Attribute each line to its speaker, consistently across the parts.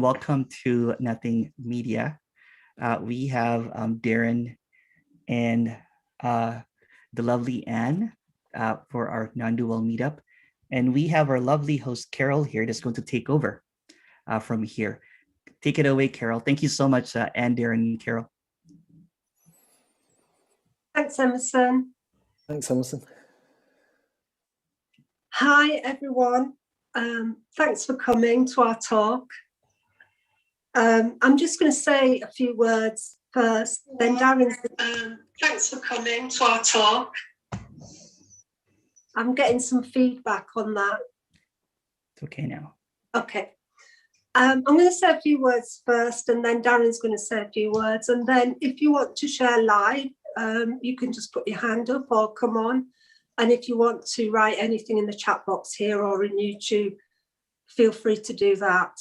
Speaker 1: Welcome to Nothing Media. We have Daron and the lovely Anne for our non-dual meetup. And we have our lovely host, Carol, here that's going to take over from here. Take it away, Carol. Thank you so much, Anne, Daron, and Carol.
Speaker 2: Thanks, Emerson.
Speaker 3: Thanks, Emerson.
Speaker 2: Hi, everyone. Thanks for coming to our talk. I'm just going to say a few words first, then Daron's... thanks for coming to our talk. I'm getting some feedback on that.
Speaker 1: It's okay now.
Speaker 2: Okay. I'm going to say a few words first, and then Daron's going to say a few words. And then if you want to share live, you can just put your hand up or come on. And if you want to write anything in the chat box here or in YouTube, feel free to do that.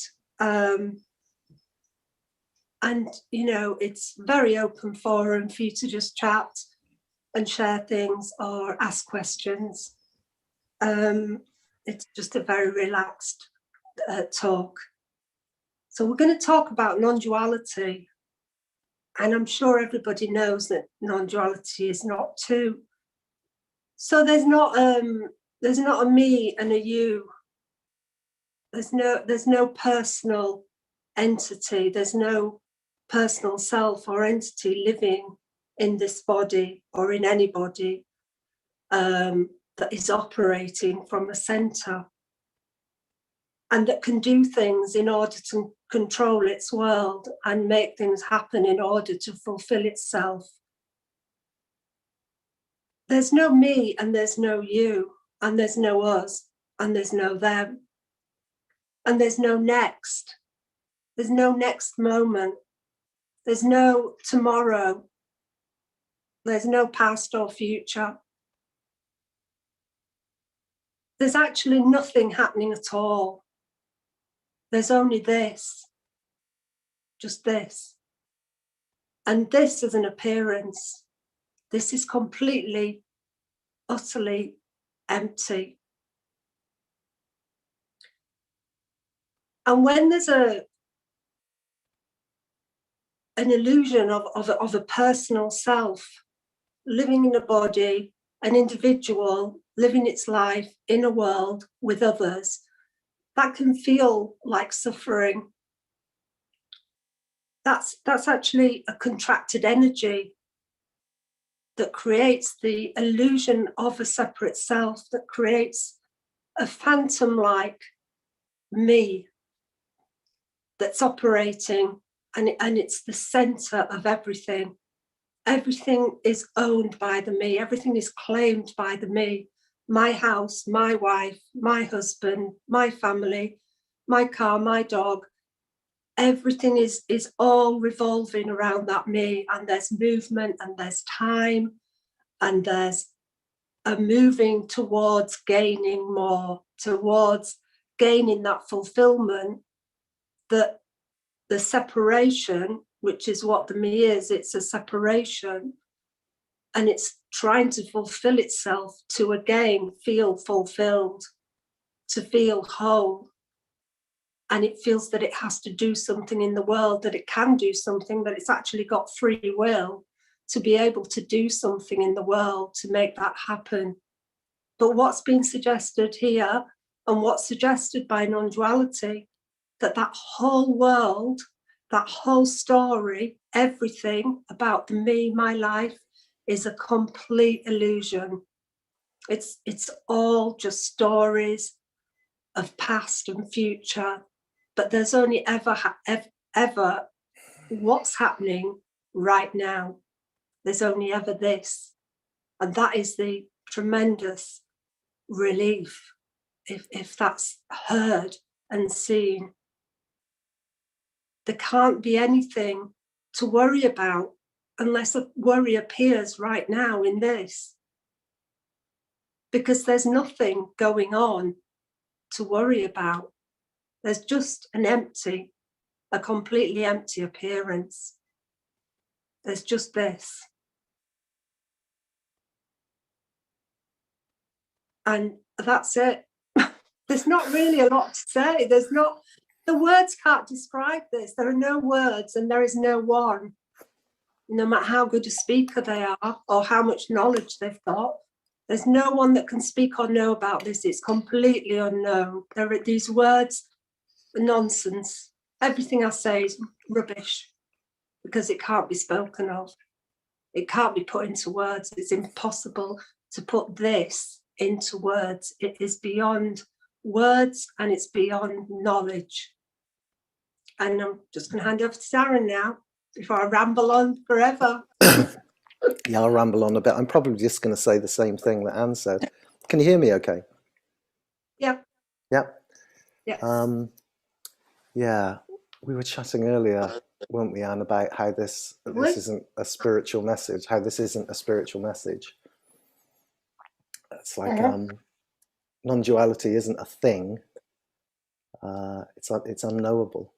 Speaker 2: And, you know, it's very open forum for you to just chat and share things or ask questions. It's just a very relaxed talk. So we're going to talk about non-duality. And I'm sure everybody knows that non-duality is not two. So there's not a me and a you. There's no personal entity. There's no personal self or entity living in this body or in any body that is operating from a center and that can do things in order to control its world and make things happen in order to fulfill itself. There's no me and there's no you and there's no us and there's no them and there's no next. There's no next moment. There's no tomorrow. There's no past or future. There's actually nothing happening at all. There's only this, just this. And this is an appearance. This is completely, utterly empty. And when there's an illusion of a personal self living in a body, an individual living its life in a world with others, that can feel like suffering. That's actually a contracted energy that creates the illusion of a separate self, that creates a phantom-like me that's operating, and it's the center of everything. Everything is owned by the me. Everything is claimed by the me. My house, my wife, my husband, my family, my car, my dog. Everything is all revolving around that me, and there's movement and there's time and there's a moving towards gaining more, towards gaining that fulfillment, that the separation, which is what the me is, it's a separation, and it's trying to fulfill itself to again feel fulfilled, to feel whole. And it feels that it has to do something in the world, that it can do something, that it's actually got free will to be able to do something in the world to make that happen. But what's being suggested here, and what's suggested by non-duality, that whole world, that whole story, everything about me, my life, is a complete illusion. It's all just stories of past and future, but there's only ever what's happening right now. There's only ever this, and that is the tremendous relief if that's heard and seen. There can't be anything to worry about unless a worry appears right now in this, because there's nothing going on to worry about. There's just a completely empty appearance. There's just this. And that's it. There's not really a lot to say. There's not The words can't describe this. There are no words and there is no one, no matter how good a speaker they are or how much knowledge they've got. There's no one that can speak or know about this. It's completely unknown. There are these words, nonsense. Everything I say is rubbish because it can't be spoken of. It can't be put into words. It's impossible to put this into words. It is beyond words and it's beyond knowledge. And I'm just going to hand over to Daron now before I ramble on forever.
Speaker 3: Yeah, I'll ramble on a bit. I'm probably just going to say the same thing that Anne said. Can you hear me okay?
Speaker 2: Yep.
Speaker 3: Yeah.
Speaker 2: Yeah.
Speaker 3: Yeah, we were chatting earlier, weren't we, Anne, about how this isn't a spiritual message, how this isn't a spiritual message. It's like non-duality isn't a thing. It's unknowable.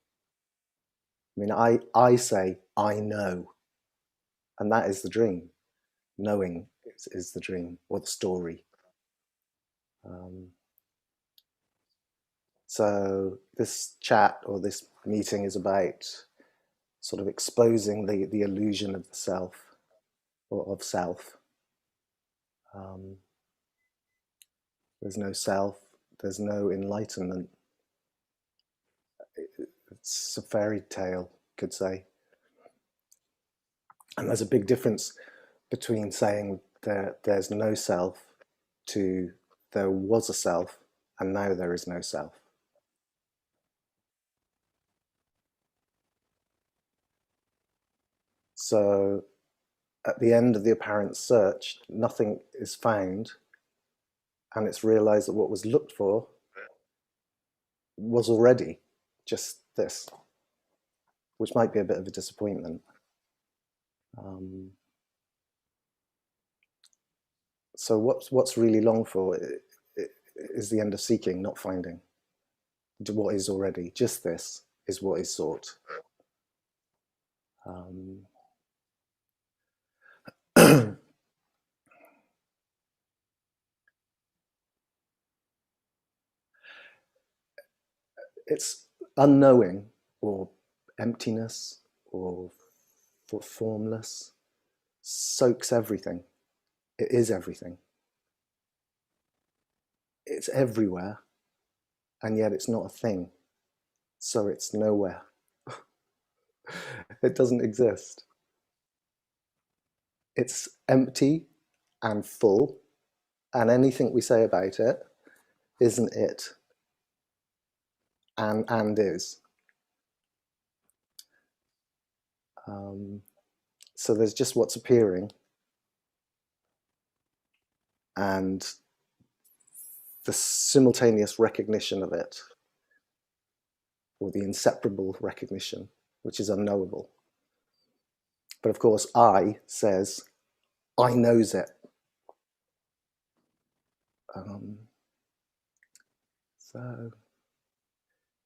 Speaker 3: I mean, I say I know, and that is the dream. Knowing is the dream or the story. So this chat or this meeting is about sort of exposing the illusion of the self or of self. There's no self, there's no enlightenment. It's a fairy tale, you could say. And there's a big difference between saying there's no self to there was a self and now there is no self. So at the end of the apparent search, nothing is found, and it's realized that what was looked for was already just this, which might be a bit of a disappointment. So what's really longed for is the end of seeking, not finding. What is already, just this, is what is sought. It's unknowing or emptiness or formless soaks everything. It is everything. It's everywhere, and yet it's not a thing. So it's nowhere. It doesn't exist. It's empty and full, and anything we say about it isn't it, and is. So there's just what's appearing, and the simultaneous recognition of it, or the inseparable recognition, which is unknowable. But of course, I says, I knows it. So,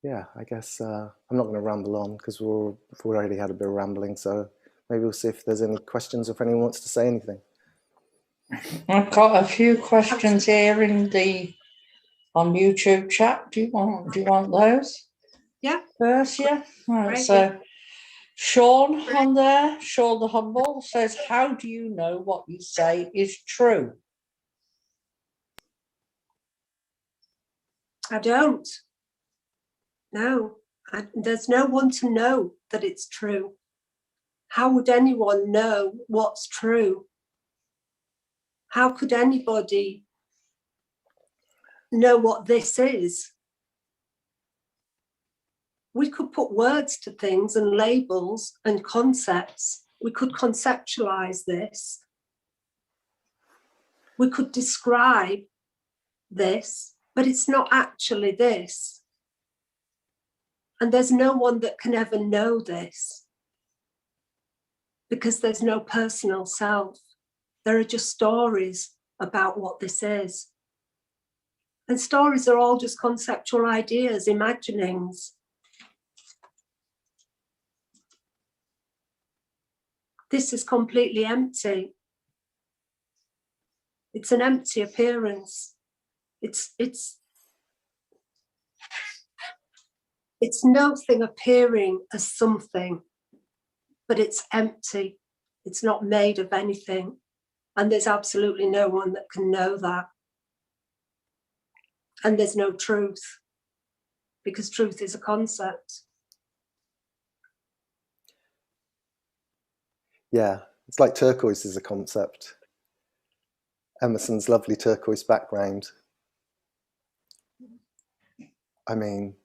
Speaker 3: yeah, I guess I'm not going to ramble on because we've already had a bit of rambling. So maybe we'll see if there's any questions or if anyone wants to say anything.
Speaker 4: I've got a few questions here on YouTube chat. Do you want those?
Speaker 2: Yeah.
Speaker 4: First, yeah. Right.
Speaker 2: Right,
Speaker 4: So,
Speaker 2: yeah.
Speaker 4: Sean on there, Sean the Humble says, "How do you know what you say is true?"
Speaker 2: I don't. No, there's no one to know that it's true. How would anyone know what's true? How could anybody know what this is? We could put words to things and labels and concepts. We could conceptualize this. We could describe this, but it's not actually this. And there's no one that can ever know this because there's no personal self. There are just stories about what this is. And stories are all just conceptual ideas, imaginings. This is completely empty. It's an empty appearance. It's It's nothing appearing as something, but it's empty. It's not made of anything. And there's absolutely no one that can know that. And there's no truth, because truth is a concept.
Speaker 3: Yeah, it's like turquoise is a concept. Emerson's lovely turquoise background. I mean,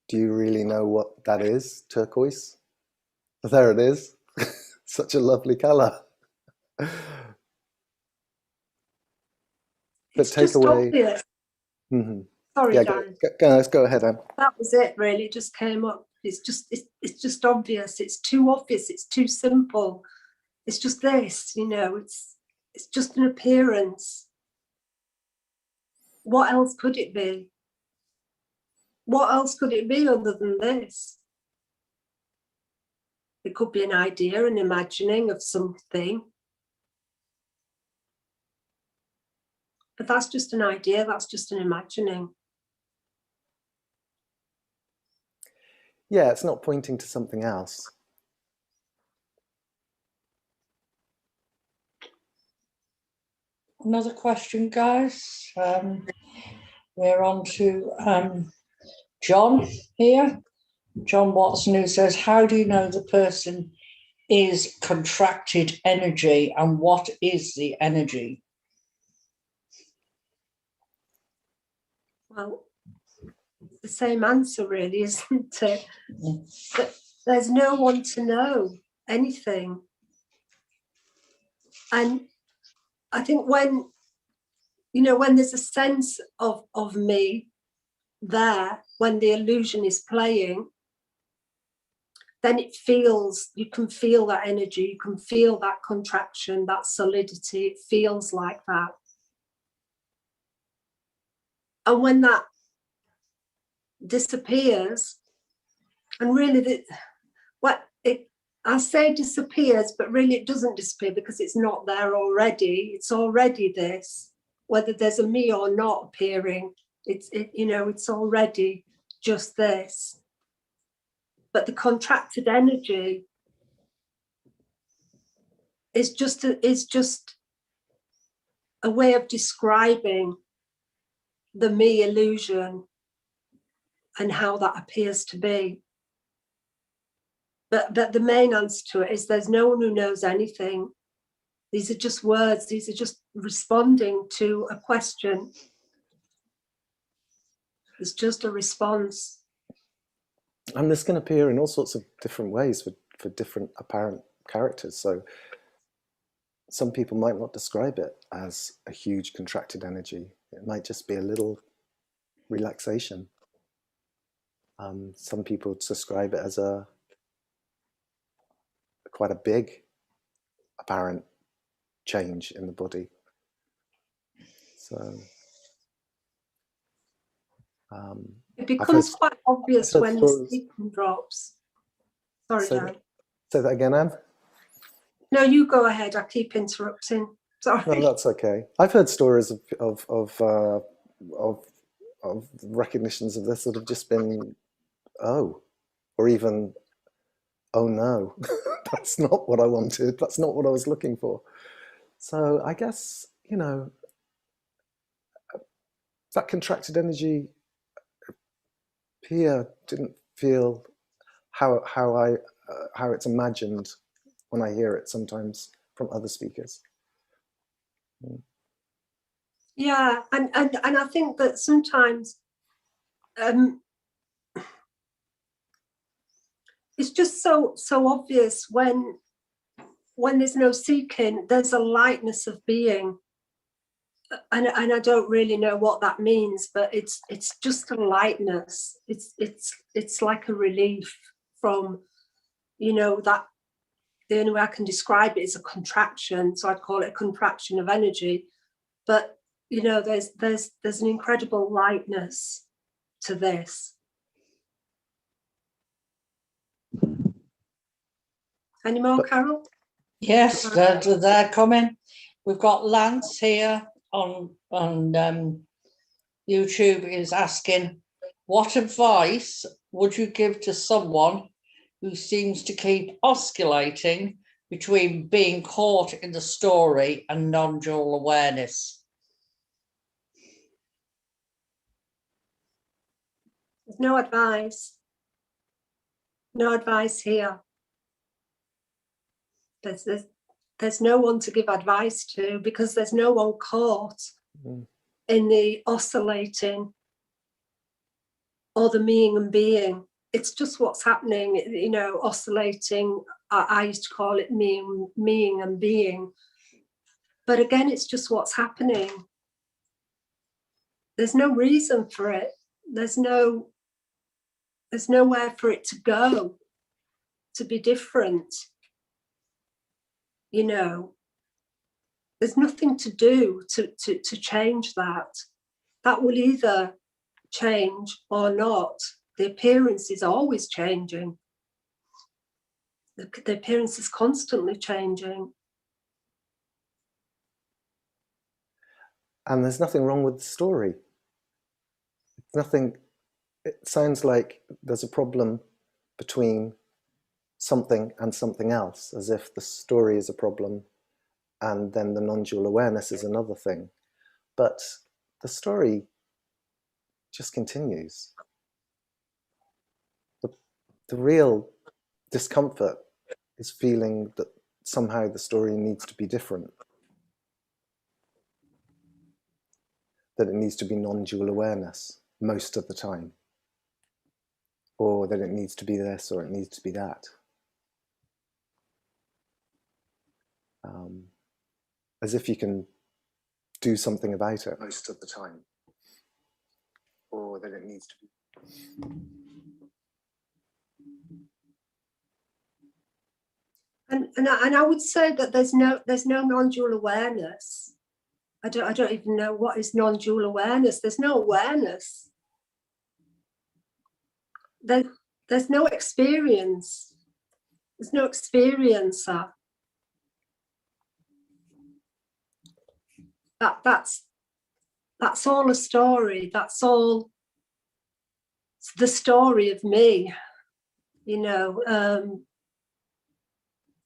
Speaker 3: do you really know what that is, turquoise? There it is. Such a lovely colour. But
Speaker 2: It's
Speaker 3: take
Speaker 2: just
Speaker 3: away.
Speaker 2: obvious.
Speaker 3: Mm-hmm.
Speaker 2: Sorry,
Speaker 3: Yeah,
Speaker 2: Darren.
Speaker 3: let's go ahead, Anne.
Speaker 2: That was it, really. It just came up. It's just obvious. It's too obvious. It's too simple. It's just this, it's just an appearance. What else could it be? What else could it be other than this? It could be an idea, an imagining of something. But that's just an idea, that's just an imagining.
Speaker 3: Yeah, it's not pointing to something else.
Speaker 4: Another question, guys. We're on to John here. John Watson, who says, how do you know the person is contracted energy, and what is the energy?
Speaker 2: Well, the same answer really, isn't it? But there's no one to know anything. And I think when there's a sense of me there, when the illusion is playing, then you can feel that energy, you can feel that contraction, that solidity, it feels like that. And when that disappears, and really I say disappears, but really it doesn't disappear, because it's not there already. It's already this, whether there's a me or not appearing, it's already just this. But the contracted energy is just a way of describing the me illusion and how that appears to be. But the main answer to it is there's no one who knows anything. These are just words. These are just responding to a question. It's just a response.
Speaker 3: And this can appear in all sorts of different ways for different apparent characters. So some people might not describe it as a huge contracted energy. It might just be a little relaxation. Some people describe it as quite a big apparent change in the body. So
Speaker 2: it becomes quite obvious when the sequin drops. Sorry, Dan.
Speaker 3: Say that again, Anne?
Speaker 2: No, you go ahead. I keep interrupting. Sorry.
Speaker 3: No, that's okay. I've heard stories of recognitions of this that have just been, oh, or even, oh no, that's not what I wanted. That's not what I was looking for. So I guess, that contracted energy here didn't feel how it's imagined when I hear it sometimes from other speakers.
Speaker 2: Yeah, and I think that sometimes it's just so obvious when there's no seeking, there's a lightness of being. And I don't really know what that means, but it's just a lightness. It's like a relief from, that the only way I can describe it is a contraction. So I'd call it a contraction of energy. But there's an incredible lightness to this. Any more, Carol?
Speaker 4: Yes, they're coming. We've got Lance here on YouTube is asking, what advice would you give to someone who seems to keep oscillating between being caught in the story and non-dual awareness?
Speaker 2: There's no advice. No advice here. There's no one to give advice to, because there's no one caught in the oscillating or the meing and being. It's just what's happening, you know, oscillating. I used to call it meing and being. But again, it's just what's happening. There's no reason for it. There's nowhere for it to go, to be different. You know, there's nothing to do to change that. That will either change or not. The appearance is always changing. The appearance is constantly changing.
Speaker 3: And there's nothing wrong with the story. Nothing. It sounds like there's a problem between something and something else, as if the story is a problem and then the non-dual awareness is another thing. But the story just continues. The real discomfort is feeling that somehow the story needs to be different, that it needs to be non-dual awareness most of the time, or that it needs to be this or it needs to be that. As if you can do something about it most of the time, or that it needs to be.
Speaker 2: And I would say that there's no non-dual awareness. I don't even know what is non-dual awareness. There's no awareness. There's no experience. There's no experiencer. That's all a story. That's all the story of me. You know,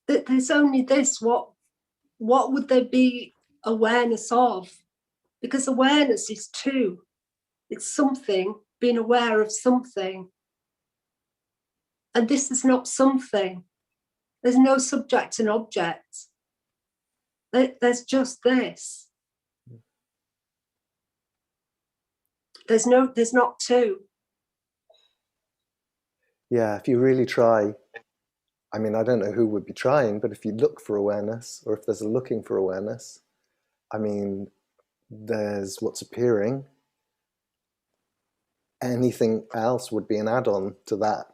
Speaker 2: there's only this. What would there be awareness of? Because awareness is two. It's something, being aware of something. And this is not something. There's no subject and object. There's just this. There's not two.
Speaker 3: Yeah, if you really try, I mean, I don't know who would be trying, but if you look for awareness, or if there's a looking for awareness, I mean, there's what's appearing. Anything else would be an add-on to that.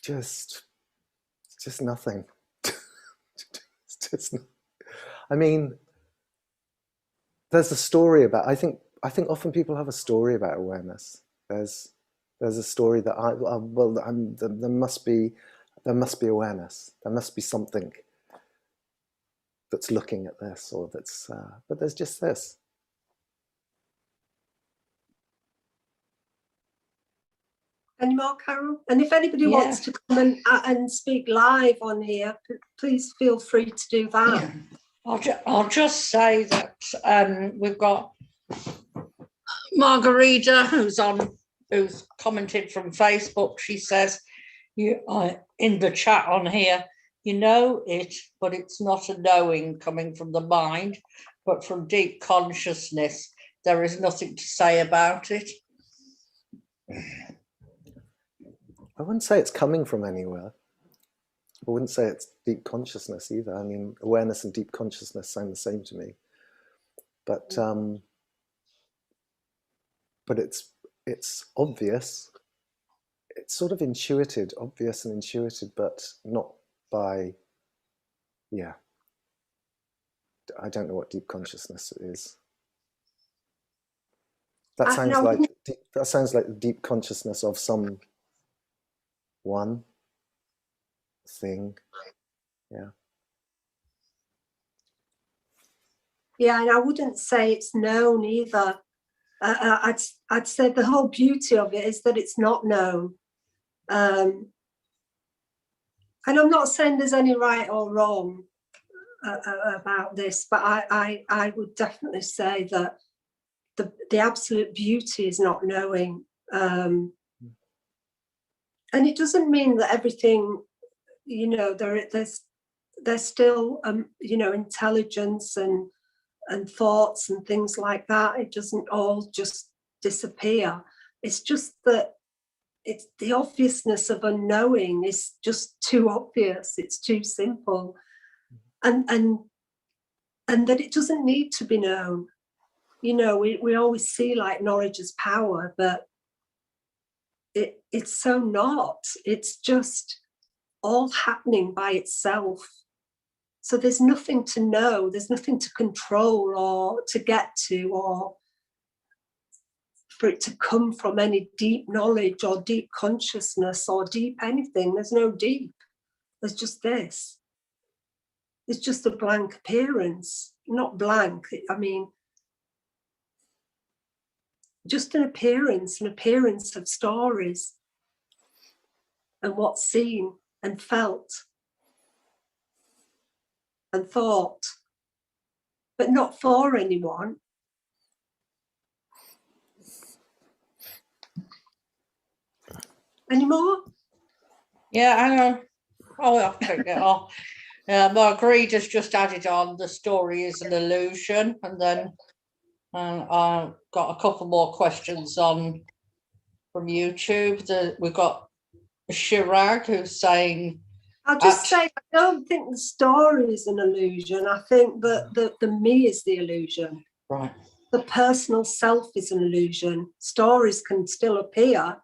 Speaker 3: Just nothing. It's just, I mean, there's a story about, I think often people have a story about awareness. There's a story that there must be awareness. There must be something that's looking at this, or that's, but there's just this.
Speaker 2: Any more, Carol? And if anybody wants to come and speak live on here, please feel free to do that.
Speaker 4: Yeah. I'll just say that we've got Margarita, who's commented from Facebook. She says, in the chat on here, you know it, but it's not a knowing coming from the mind, but from deep consciousness. There is nothing to say about it.
Speaker 3: I wouldn't say it's coming from anywhere. I wouldn't say it's deep consciousness either. I mean, awareness and deep consciousness sound the same to me. But it's obvious. It's sort of intuited, obvious and intuited, but not by, yeah. I don't know what deep consciousness is. That sounds like the deep consciousness of some one thing. Yeah.
Speaker 2: Yeah, and I wouldn't say it's known either. I'd say the whole beauty of it is that it's not known. And I'm not saying there's any right or wrong about this, but I would definitely say that the absolute beauty is not knowing. And it doesn't mean that everything, you know, there's still, you know, intelligence and thoughts and things like that. It doesn't all just disappear. It's just that it's the obviousness of unknowing is just too obvious. It's too simple, and that it doesn't need to be known. You know, we always see like knowledge as power, but it's so not. It's just all happening by itself. So there's nothing to know, there's nothing to control or to get to, or for it to come from any deep knowledge or deep consciousness or deep anything. There's no deep. There's just this. It's just a blank appearance. Not blank, I mean, just an appearance of stories and what's seen and felt and thought, but not for anyone. Any more?
Speaker 4: Yeah, hang on. Oh, I'll take it off. Marguerite has just added on the story is an illusion, and then I've got a couple more questions on from YouTube. We've got Shirag who's saying,
Speaker 2: I'll just say, I don't think the story is an illusion. I think that the me is the illusion.
Speaker 4: right.
Speaker 2: The personal self is an illusion. Stories can still appear,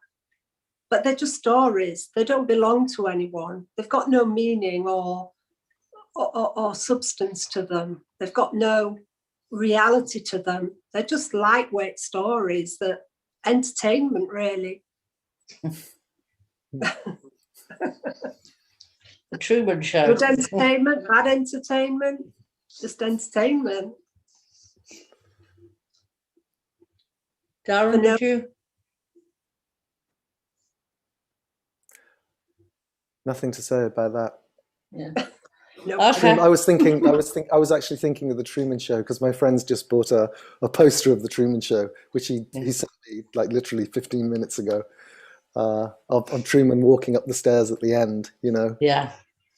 Speaker 2: but they're just stories. They don't belong to anyone. They've got no meaning or substance to them. They've got no reality to them. They're just lightweight stories, that entertainment, really.
Speaker 4: The Truman Show.
Speaker 2: Good entertainment, bad entertainment, just entertainment.
Speaker 4: Daron, did you?
Speaker 3: Nothing to say about that.
Speaker 4: Yeah.
Speaker 2: No.
Speaker 4: Okay.
Speaker 3: I was actually thinking of the Truman Show because my friends just bought a poster of the Truman Show, which he sent me like literally 15 minutes ago, of Truman walking up the stairs at the end, you know,
Speaker 4: Yeah.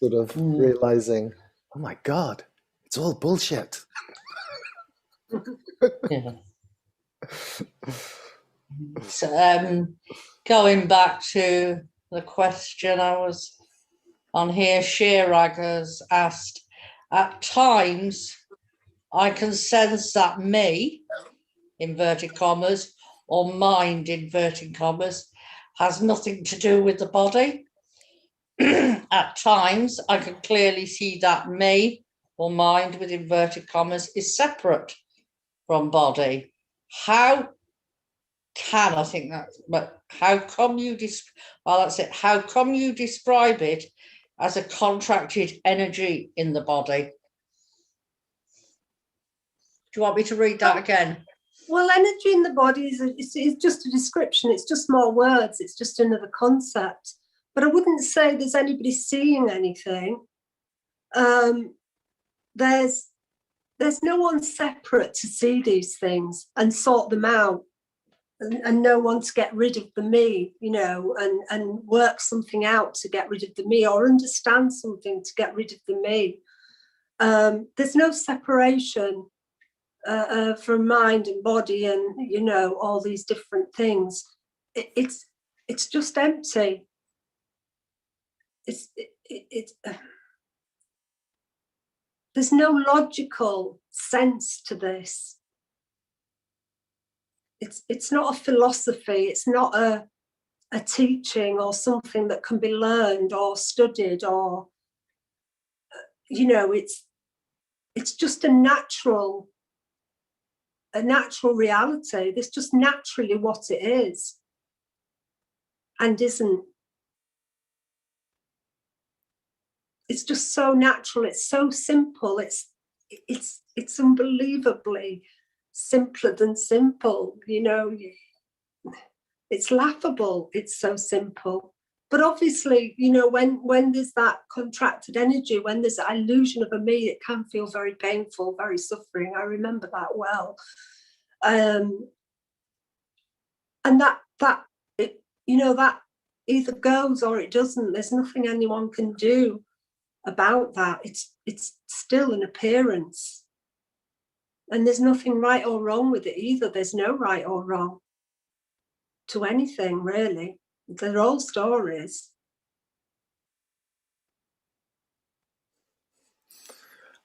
Speaker 3: sort of realizing, oh my God, it's all bullshit.
Speaker 4: Yeah. So, going back to the question I was on here, Shirag has asked, at times I can sense that me, inverted commas, or mind, inverted commas, has nothing to do with the body. At times I can clearly see that me, or mind with inverted commas, is separate from body. How can, I think that, but how come you, well, that's it. How come you describe it as a contracted energy in the body? Do you want me to read that again?
Speaker 2: Well, energy in the body is just a description. It's just more words. It's just another concept. But I wouldn't say there's anybody seeing anything. There's no one separate to see these things and sort them out, and no one to get rid of the me, you know, and work something out to get rid of the me, or understand something to get rid of the me. There's no separation from mind and body and, you know, all these different things. It's just empty. There's no logical sense to this. It's not a philosophy. It's not a teaching or something that can be learned or studied, or, you know, it's just a natural reality. That's just naturally what it is and isn't. It's just so natural. It's so simple. it's unbelievably simpler than simple, you know. It's laughable, it's so simple. But obviously, you know, when there's that contracted energy, when there's that illusion of a me, it can feel very painful, very suffering. I remember that well. And that it, you know, that either goes or it doesn't. There's nothing anyone can do about that. It's still an appearance. And there's nothing right or wrong with it either. There's no right or wrong to anything, really. They're all stories.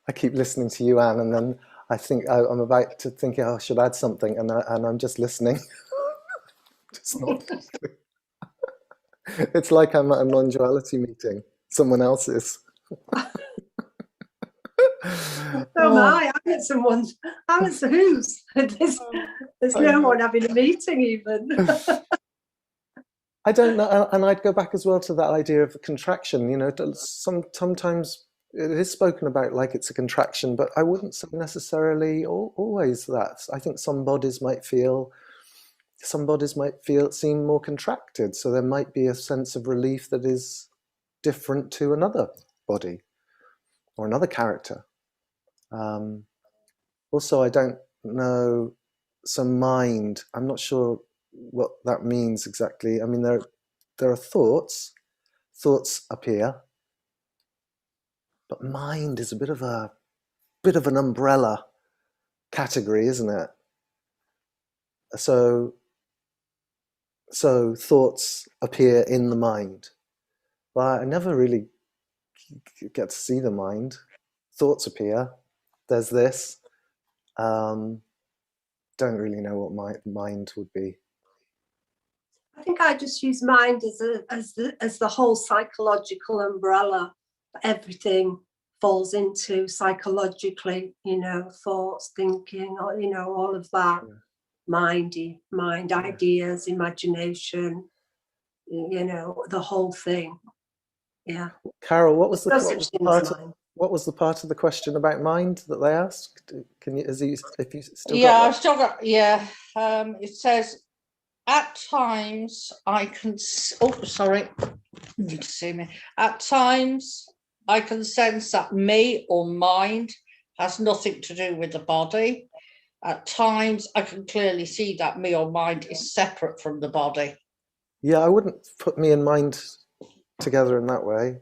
Speaker 3: I keep listening to you, Anne, and then I think I'm about to think, oh, I should add something, and I'm just listening. Just not. It's like I'm at a non-duality meeting. Someone else's.
Speaker 2: Oh my, I'm at someone's. I'm at whose? There's no one having a meeting even.
Speaker 3: I don't know, and I'd go back as well to that idea of the contraction. You know, sometimes it is spoken about like it's a contraction, but I wouldn't say necessarily always that. I think some bodies might seem more contracted, so there might be a sense of relief that is different to another body or another character. Also, I don't know, some mind, I'm not sure what that means exactly. I mean, there are thoughts appear, but mind is a bit of an umbrella category, isn't it? So thoughts appear in the mind. Well, I never really get to see the mind. Thoughts appear. There's this. Don't really know what my mind would be.
Speaker 2: I think I just use mind as the whole psychological umbrella. Everything falls into psychologically, you know, thoughts, thinking, or, you know, all of that. Yeah. Mind, ideas, imagination, you know, the whole thing. Yeah.
Speaker 3: Carol, what was the part of the question about mind that they asked? Can you, if you still
Speaker 4: yeah,
Speaker 3: got
Speaker 4: I've still got, yeah. It says, at times I can, oh, sorry, you need to see me. At times I can sense that me or mind has nothing to do with the body. At times I can clearly see that me or mind is separate from the body.
Speaker 3: Yeah, I wouldn't put me and mind together in that way.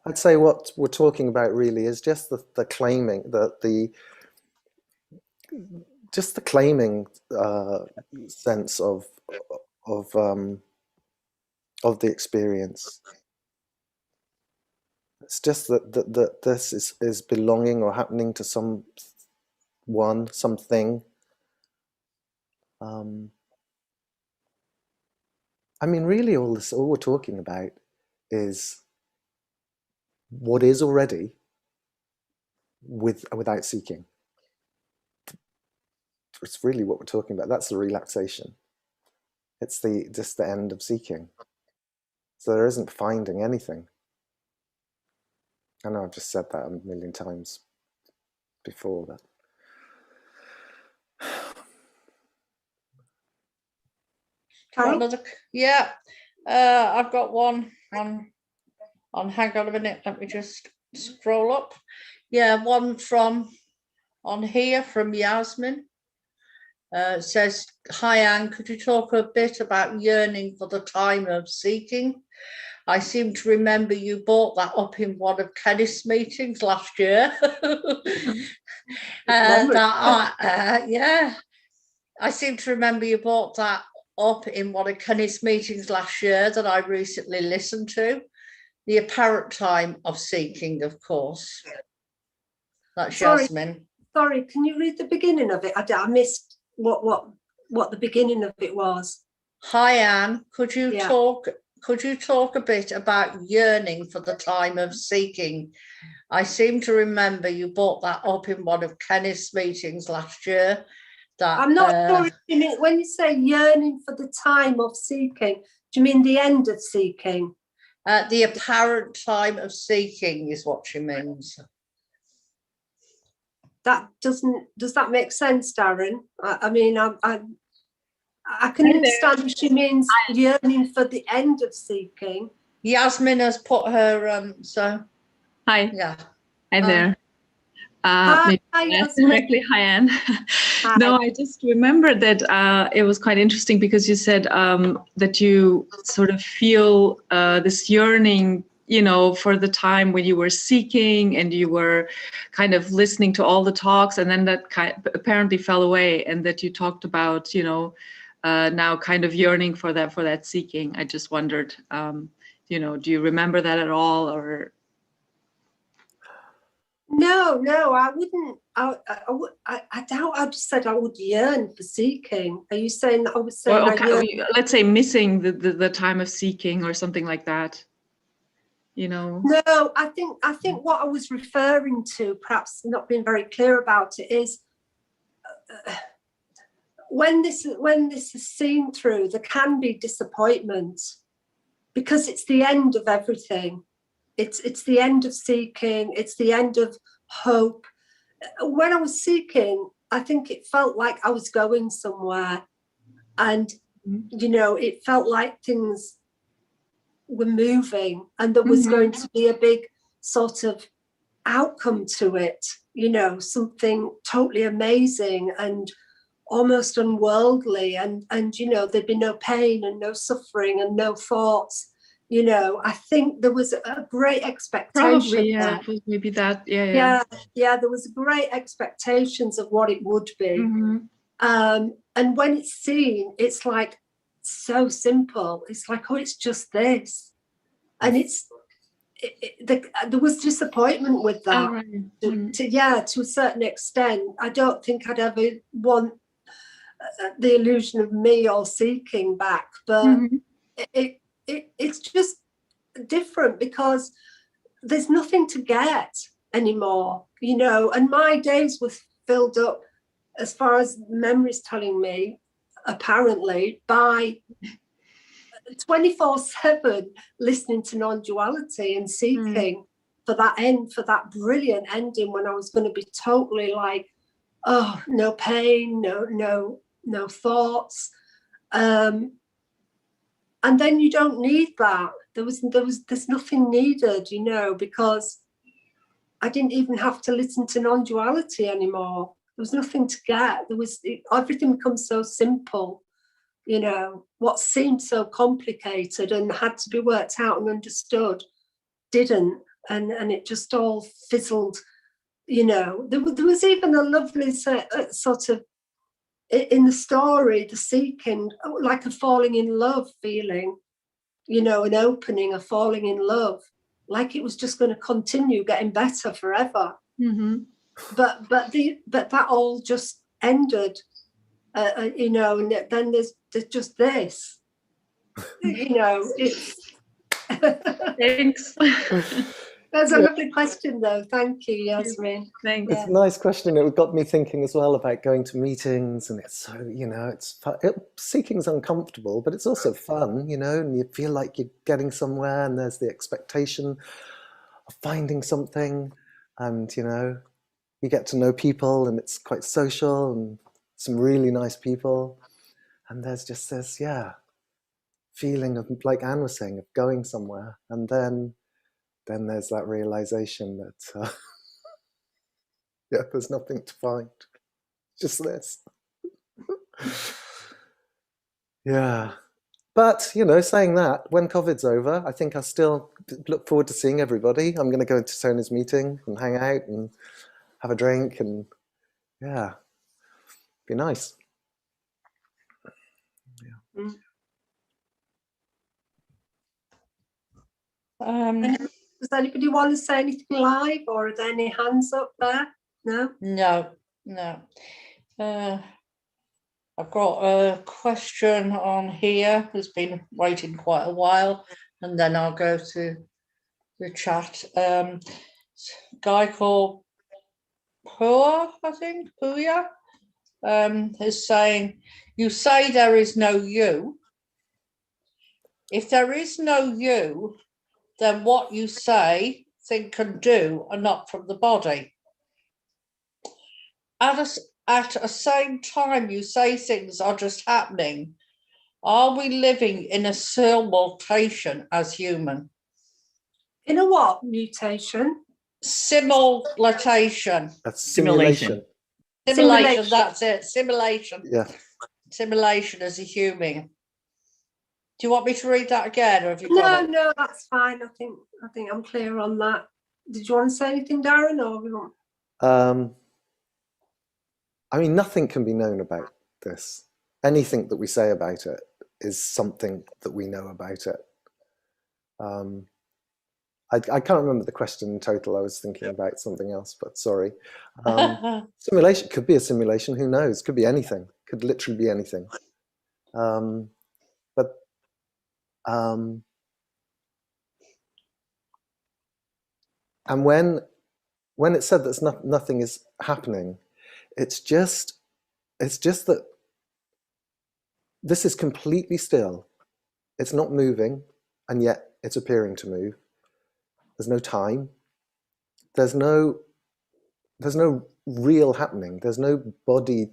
Speaker 3: I'd say what we're talking about really is just the claiming, just the claiming sense of the experience. It's just that this is belonging or happening to something. I mean, really, all we're talking about is what is already without seeking. It's really what we're talking about. That's the relaxation. It's just the end of seeking. So there isn't finding anything. I know I've just said that a million times before, but
Speaker 4: yeah, I've got one on hang on a minute, let me just scroll up. Yeah, one from on here from Yasmin. Says, hi Anne, could you talk a bit about yearning for the time of seeking? I seem to remember you brought that up in one of Kenneth's meetings last year. Yeah, I seem to remember you brought that up in one of Kenneth's meetings last year that I recently listened to. The apparent time of seeking, of course. That's Yasmin.
Speaker 2: Sorry, can you read the beginning of it? I missed what the beginning of it was.
Speaker 4: Hi Anne, could you talk a bit about yearning for the time of seeking? I seem to remember you brought that up in one of Kenneth's meetings last year.
Speaker 2: I'm not sure when you say yearning for the time of seeking, do you mean the end of seeking?
Speaker 4: The apparent time of seeking is what she means.
Speaker 2: does that make sense, Daron? I mean, I can understand if she means yearning for the end of seeking.
Speaker 4: Yasmin has put her so
Speaker 5: Hi.
Speaker 4: yeah.
Speaker 5: Hi there.
Speaker 2: Hi, Yasmin.
Speaker 5: Directly, hi, Anne.
Speaker 2: Hi.
Speaker 5: No, I just remembered that it was quite interesting because you said that you sort of feel this yearning, for the time when you were seeking and you were kind of listening to all the talks, and then that apparently fell away, and that you talked about, now kind of yearning for that seeking. I just wondered, do you remember that at all, or?
Speaker 2: No, I wouldn't. I doubt I just said I would yearn for seeking. Are you saying that I was saying
Speaker 5: Well, okay, let's say missing the time of seeking or something like that, No,
Speaker 2: I think what I was referring to, perhaps not being very clear about it, is when this is seen through, there can be disappointment because it's the end of everything. It's the end of seeking. It's the end of hope. When I was seeking, I think it felt like I was going somewhere, and it felt like things were moving, and there was going to be a big sort of outcome to it. Something totally amazing and almost unworldly, and there'd be no pain and no suffering and no thoughts. I think there was a great expectation.
Speaker 5: Probably, yeah, it was maybe that, yeah.
Speaker 2: There was great expectations of what it would be. And when it's seen, it's like so simple. It's like, oh, it's just this. And there was disappointment with that.
Speaker 5: Oh, right.
Speaker 2: To a certain extent. I don't think I'd ever want the illusion of me or seeking back, but it's just different because there's nothing to get anymore, and my days were filled up, as far as memory's telling me, apparently, by 24/7 listening to Non-duality and seeking for that end, for that brilliant ending when I was going to be totally like, oh, no pain, no thoughts. And then you don't need that. There's nothing needed, because I didn't even have to listen to Non-duality anymore. There was nothing to get. Everything becomes so simple. What seemed so complicated and had to be worked out and understood didn't, and it just all fizzled. There was even a lovely sort of, in the story, the seeking, like a falling in love feeling, an opening, a falling in love, like it was just going to continue getting better forever. But that all just ended, and then there's just this, it's
Speaker 5: Thanks.
Speaker 2: That's a lovely question, though. Thank you, Yasmin.
Speaker 5: Thanks.
Speaker 3: It's a nice question. It got me thinking as well about going to meetings, and it's so, it's fun. Seeking's uncomfortable, but it's also fun, and you feel like you're getting somewhere, and there's the expectation of finding something, and, you get to know people, and it's quite social, and some really nice people, and there's just this, feeling of, like Anne was saying, of going somewhere, and then there's that realization that there's nothing to find, just this. But saying that, when COVID's over, I think I still look forward to seeing everybody. I'm going to go to Tony's meeting and hang out and have a drink, and be nice.
Speaker 2: Does anybody want to say anything live, or are there any hands up there? No.
Speaker 4: I've got a question on here who's been waiting quite a while, and then I'll go to the chat. Guy called Puya, I think, is saying, you say there is no you. If there is no you, then what you say, think and do are not from the body. at a same time you say things are just happening, are we living in a simultation as human?
Speaker 2: In a what? Mutation?
Speaker 4: Simulation.
Speaker 3: That's
Speaker 1: Simulation.
Speaker 4: Simulation, that's it. Simulation.
Speaker 3: Yeah.
Speaker 4: Simulation as a human. Do you want me to read that again, or have you got it?
Speaker 2: No, that's fine. I think I'm clear on that. Did you want to say anything, Daron, or we want?
Speaker 3: I mean, nothing can be known about this. Anything that we say about it is something that we know about it. I can't remember the question in total. I was thinking about something else, but sorry. Simulation could be a simulation. Who knows? Could be anything. Could literally be anything. And when it's said that nothing is happening, it's just that this is completely still. It's not moving, and yet it's appearing to move. There's no time. There's no real happening. There's no body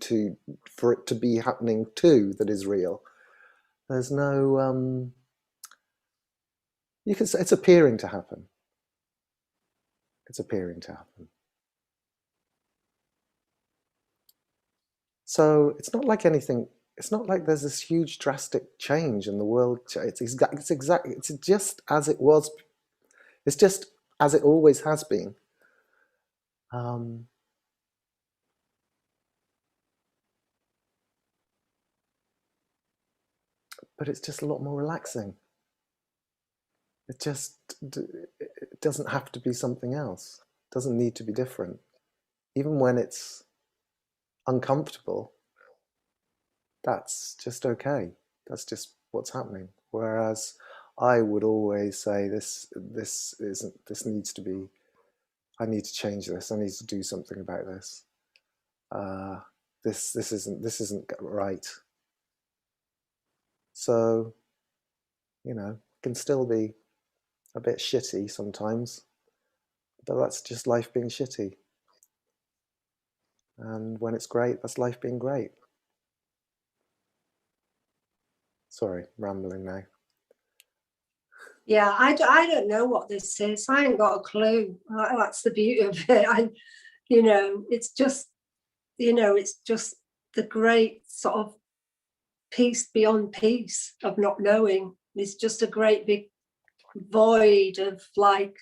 Speaker 3: for it to be happening to that is real. There's no you can say it's appearing to happen. It's appearing to happen. So it's not like anything. It's not like there's this huge drastic change in the world. It's just as it was. It's just as it always has been. But it's just a lot more relaxing. It doesn't have to be something else. It doesn't need to be different. Even when it's uncomfortable, that's just okay. That's just what's happening. Whereas I would always say this needs to be, I need to change this. I need to do something about this. This isn't right. So, you know, it can still be a bit shitty sometimes, but that's just life being shitty. And when it's great, that's life being great. Sorry, rambling now.
Speaker 2: Yeah, I don't know what this is. I ain't got a clue. That's the beauty of it. It's just the great sort of peace beyond peace of not knowing. It's just a great big void of like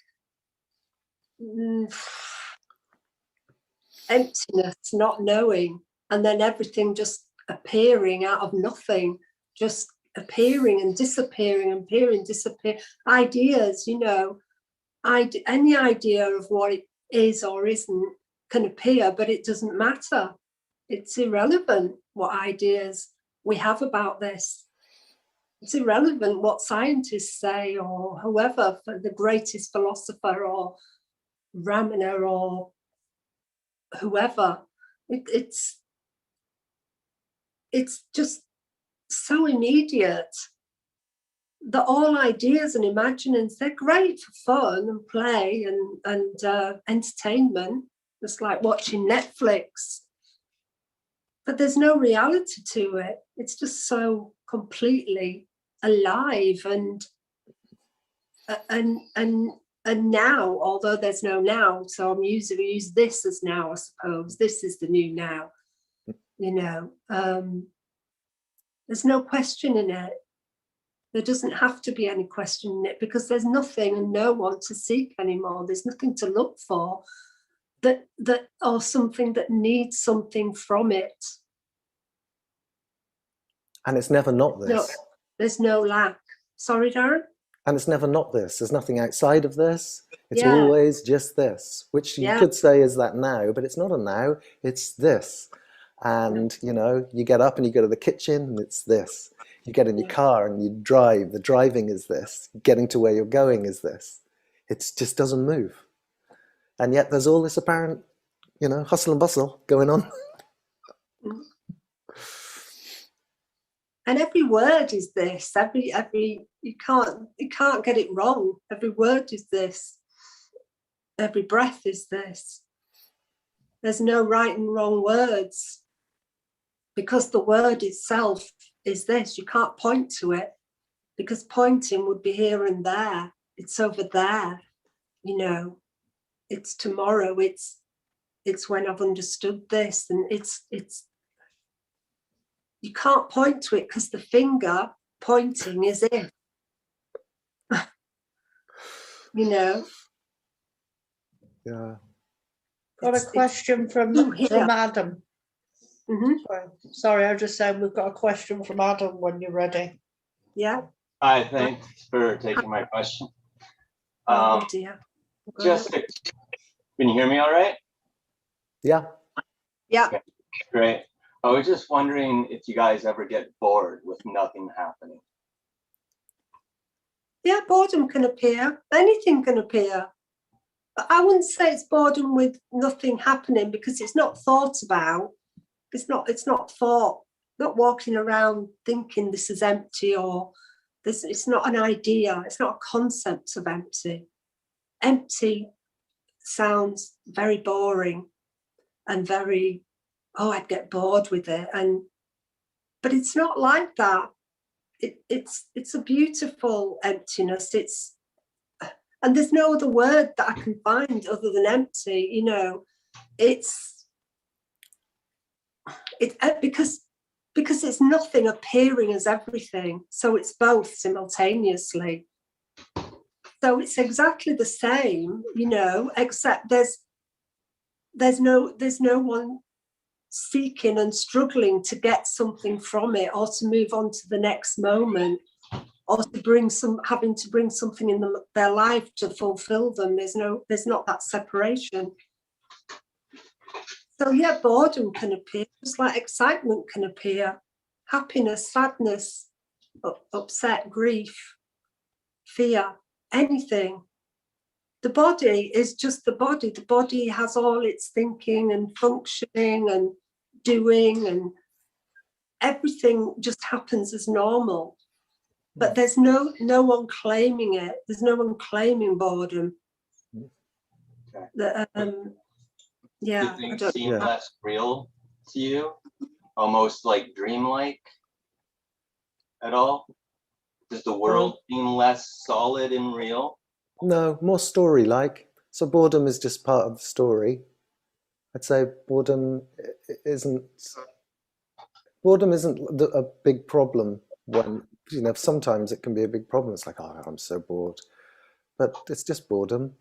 Speaker 2: emptiness, not knowing, and then everything just appearing out of nothing, just appearing and disappearing and appearing, disappear. Ideas, any idea of what it is or isn't can appear, but it doesn't matter. It's irrelevant what ideas we have about this. It's irrelevant what scientists say or whoever, the greatest philosopher or ramana or whoever. It's just so immediate that all ideas and imaginings, they're great for fun and play and entertainment. It's like watching Netflix, but there's no reality to it. It's just so completely alive and now, although there's no now, so we use this as now, I suppose. This is the new now. There's no question in it. There doesn't have to be any question in it because there's nothing and no one to seek anymore. There's nothing to look for that or something that needs something from it.
Speaker 3: And it's never not this.
Speaker 2: No, there's no lack. Sorry, Daron?
Speaker 3: And it's never not this. There's nothing outside of this. It's always just this, which you could say is that now, but it's not a now, it's this. And, you get up and you go to the kitchen and it's this. You get in your car and you drive. The driving is this. Getting to where you're going is this. It just doesn't move. And yet there's all this apparent, hustle and bustle going on.
Speaker 2: And every word is this. Every you can't get it wrong. Every word is this. Every breath is this. There's no right and wrong words, because the word itself is this. You can't point to it, because pointing would be here and there. It's over there, you know. It's tomorrow. It's when I've understood this, and it's you can't point to it, because the finger pointing is it. You know.
Speaker 3: Yeah.
Speaker 4: Got a question from Adam. Sorry, I was just saying we've got a question from Adam when you're ready.
Speaker 2: Yeah.
Speaker 6: Hi, thanks for taking my question.
Speaker 2: Oh dear.
Speaker 6: Just, can you hear me all right?
Speaker 3: Yeah.
Speaker 2: Yeah.
Speaker 6: Okay, great. I was just wondering if you guys ever get bored with nothing happening.
Speaker 2: Yeah, boredom can appear. Anything can appear. But I wouldn't say it's boredom with nothing happening, because it's not thought about. It's not thought. Not walking around thinking this is empty, or this. It's not an idea. It's not a concept of empty. Empty sounds very boring and very, oh, I'd get bored with it. But it's not like that. It's a beautiful emptiness. And there's no other word that I can find other than empty, you know. It's because it's nothing appearing as everything. So it's both simultaneously. So it's exactly the same, you know, except there's no one seeking and struggling to get something from it, or to move on to the next moment, or to having to bring something in their life to fulfill them. There's not that separation. So yeah, boredom can appear, just like excitement can appear, happiness, sadness, upset, grief, fear, anything. The body is just the body. The body has all its thinking and functioning and doing, and everything just happens as normal. But there's no one claiming it. There's no one claiming boredom.
Speaker 6: Okay.
Speaker 2: Yeah.
Speaker 6: Do things seem less real to you? Almost like dreamlike at all? Does the world seem less solid and real?
Speaker 3: No, more story-like. So boredom is just part of the story. I'd say boredom isn't a big problem. When, you know, sometimes it can be a big problem. It's like, oh, I'm so bored. But it's just boredom.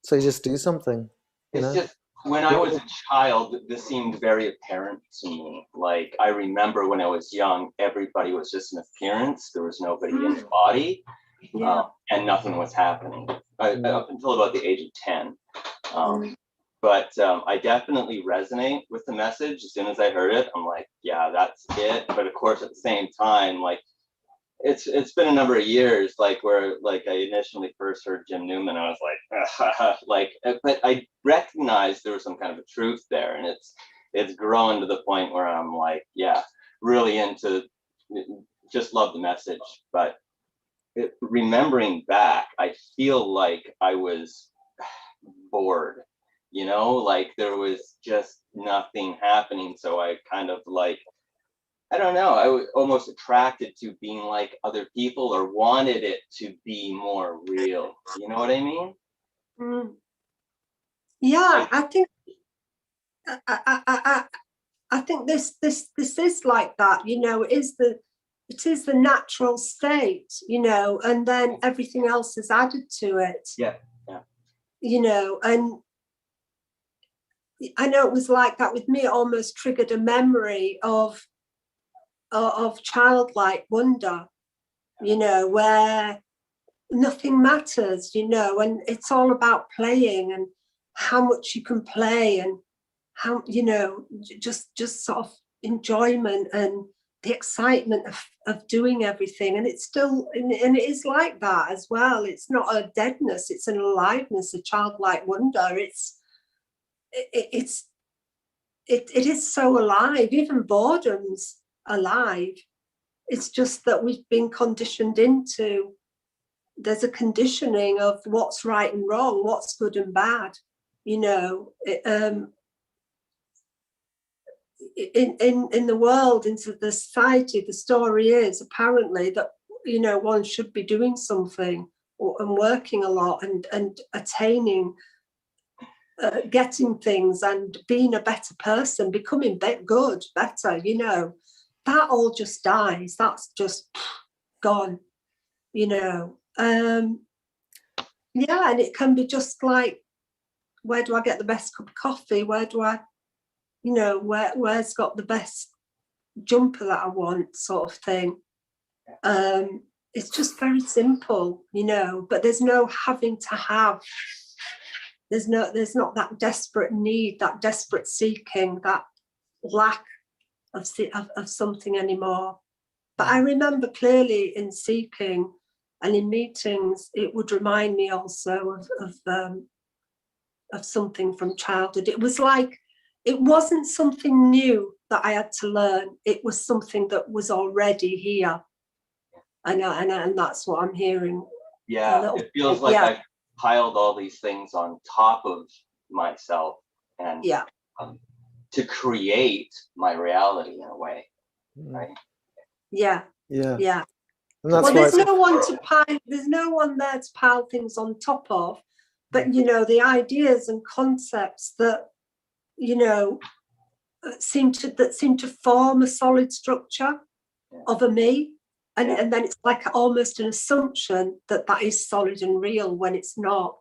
Speaker 3: So you just do something.
Speaker 6: It's just, when I was a child, this seemed very apparent to me. Like, I remember when I was young, everybody was just an appearance. There was nobody in the body, and nothing was happening up until about the age of 10. But I definitely resonate with the message. As soon as I heard it, I'm like, yeah, that's it. But of course, at the same time, like, it's been a number of years, like, where, like, I initially first heard Jim Newman, I was like, like, but I recognized there was some kind of a truth there, and it's grown to the point where I'm like, yeah, really into, just love the message. But remembering back, I feel like I was bored, you know, like there was just nothing happening. So I kind of, like, I don't know, I was almost attracted to being like other people, or wanted it to be more real. You know what I mean?
Speaker 2: Yeah, I think I think this is like that, you know. It is the natural state, you know, and then everything else is added to it.
Speaker 6: Yeah.
Speaker 2: You know, and I know it was like that with me. It almost triggered a memory of childlike wonder, you know, where nothing matters, you know, and it's all about playing and how much you can play, and how, you know, just sort of enjoyment and the excitement of doing everything. And it's still, and it is like that as well. It's not a deadness, it's an aliveness, a childlike wonder. It is so alive. Even boredom's alive. It's just that we've been conditioned into, there's a conditioning of what's right and wrong, what's good and bad. you know, in the world, into the society, the story is apparently that, you know, one should be doing something and working a lot and attaining, getting things and being a better person, becoming good, better, you know. That all just dies. That's just gone, you know. Yeah, and it can be just like, where do I get the best cup of coffee? Where do I, you know, where's got the best jumper that I want, sort of thing. It's just very simple, you know, but there's no having to have. There's not that desperate need, that desperate seeking, that lack of something anymore. But I remember clearly in seeking and in meetings, it would remind me also of something from childhood. It was like, it wasn't something new that I had to learn. It was something that was already here. And that's what I'm hearing.
Speaker 6: Yeah, it feels like I've piled all these things on top of myself and to create my reality in a way, right?
Speaker 2: Yeah.
Speaker 3: And that's
Speaker 2: well, there's no one there to pile things on top of, but you know, the ideas and concepts that, you know, seem to form a solid structure of a me. And then it's like almost an assumption that is solid and real when it's not.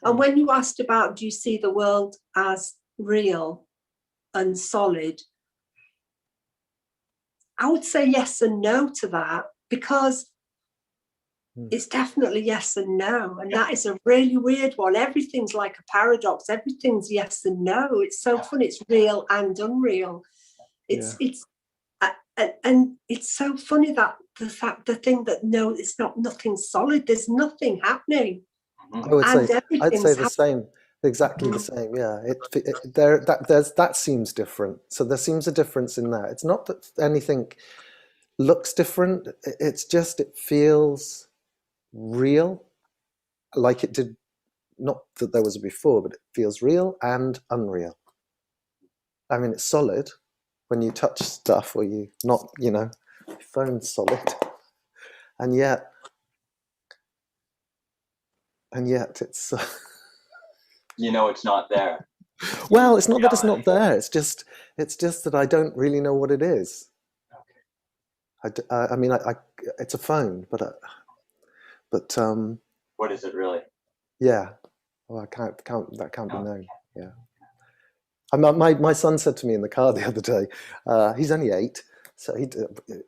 Speaker 2: And when you asked about, do you see the world as real and solid? I would say yes and no to that, because it's definitely yes and no. And that is a really weird one. Everything's like a paradox. Everything's yes and no. It's so funny. It's real and unreal. And it's so funny that the thing that no, it's nothing solid. There's nothing happening.
Speaker 3: I'd say the same, exactly the same. Yeah, that seems different. So there seems a difference in that. It's not that anything looks different. It's just, it feels real, like it did. Not that there was a before, but it feels real and unreal. I mean, it's solid when you touch stuff, or you not, you know, your phone's solid, and yet it's
Speaker 6: you know, it's not there.
Speaker 3: Well, it's not that it's not there. It's just that I don't really know what it is. I mean, it's a phone, but
Speaker 6: what is it really?
Speaker 3: Yeah, well, that can't be known. Yeah. My son said to me in the car the other day, he's only 8, so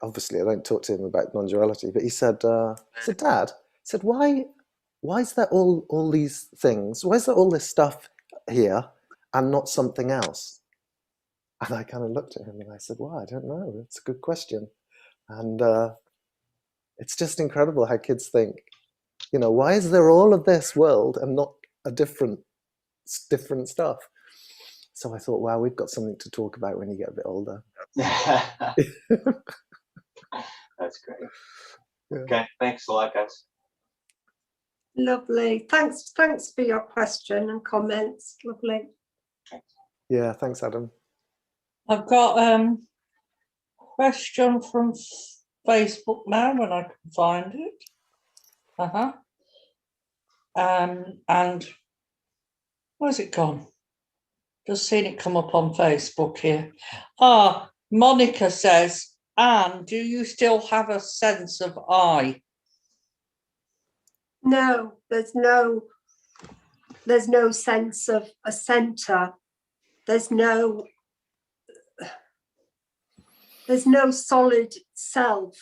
Speaker 3: obviously I don't talk to him about non-duality, but he said, Dad, why is there all these things? Why is there all this stuff here and not something else? And I kind of looked at him and I said, well, I don't know. It's a good question. And it's just incredible how kids think, you know, why is there all of this world and not a different stuff? So I thought, wow, we've got something to talk about when you get a bit older.
Speaker 6: That's great. Yeah. Okay, thanks a lot, guys.
Speaker 2: Lovely. Thanks for your question and comments. Lovely.
Speaker 3: Yeah, thanks, Adam.
Speaker 4: I've got a question from Facebook now, when I can find it. And where's it gone? Just seen it come up on Facebook here. Monica says, Anne, do you still have a sense of I?
Speaker 2: No, there's no sense of a center. There's no solid self.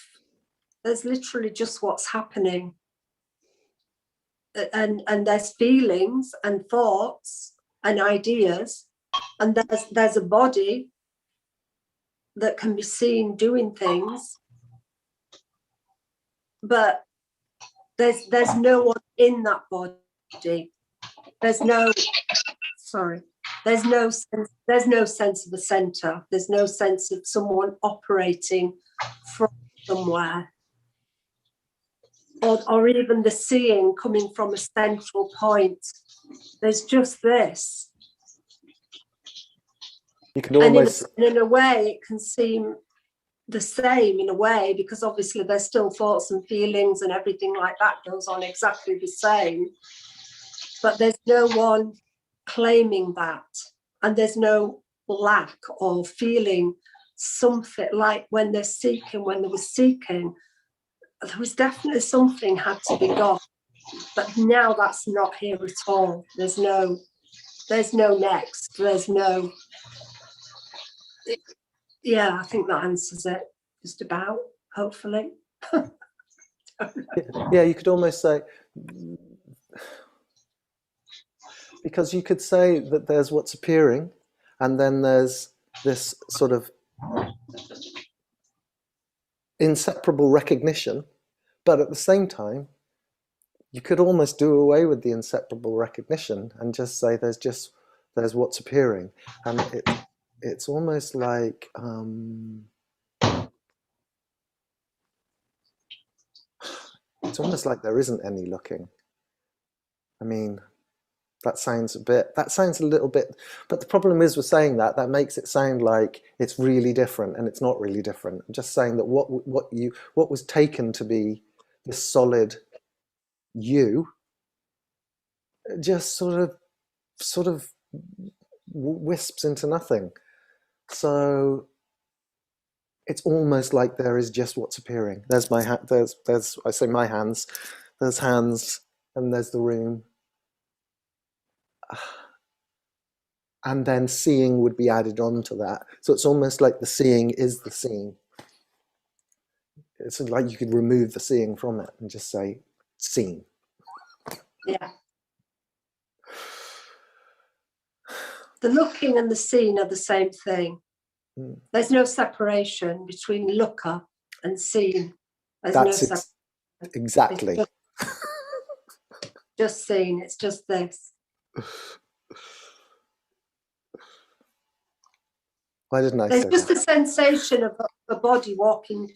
Speaker 2: There's literally just what's happening. And there's feelings and thoughts and ideas, and there's a body that can be seen doing things, but there's no one in that body. There's no sense of a center. There's no sense of someone operating from somewhere, or even the seeing coming from a central point. There's just this,
Speaker 3: You can
Speaker 2: And
Speaker 3: almost,
Speaker 2: in a way, it can seem the same in a way, because obviously there's still thoughts and feelings and everything like that goes on exactly the same. But there's no one claiming that. And there's no lack or feeling something like when they're seeking, when they were seeking, there was definitely something had to be got. But now that's not here at all. There's no next. There's no, yeah, I think that answers it just about, hopefully.
Speaker 3: yeah, you could almost say, because you could say that there's what's appearing, and then there's this sort of inseparable recognition, but at the same time, you could almost do away with the inseparable recognition and just say there's what's appearing, and it's almost like it's almost like there isn't any looking. I mean, that sounds a little bit, but the problem is with saying that makes it sound like it's really different, and it's not really different. I'm just saying that what was taken to be this solid you just sort of wisps into nothing. So it's almost like there is just what's appearing. There's my there's I say my hands, there's hands, and there's the room. And then seeing would be added on to that. So it's almost like the seeing is the seeing. It's like you could remove the seeing from it and just say seen.
Speaker 2: Yeah. The looking and the seen are the same thing. There's no separation between looker and seen. There's
Speaker 3: That's
Speaker 2: no separation.
Speaker 3: Exactly.
Speaker 2: Just seen. It's just this.
Speaker 3: Why didn't I
Speaker 2: There's
Speaker 3: say
Speaker 2: just
Speaker 3: that?
Speaker 2: a sensation of a body walking,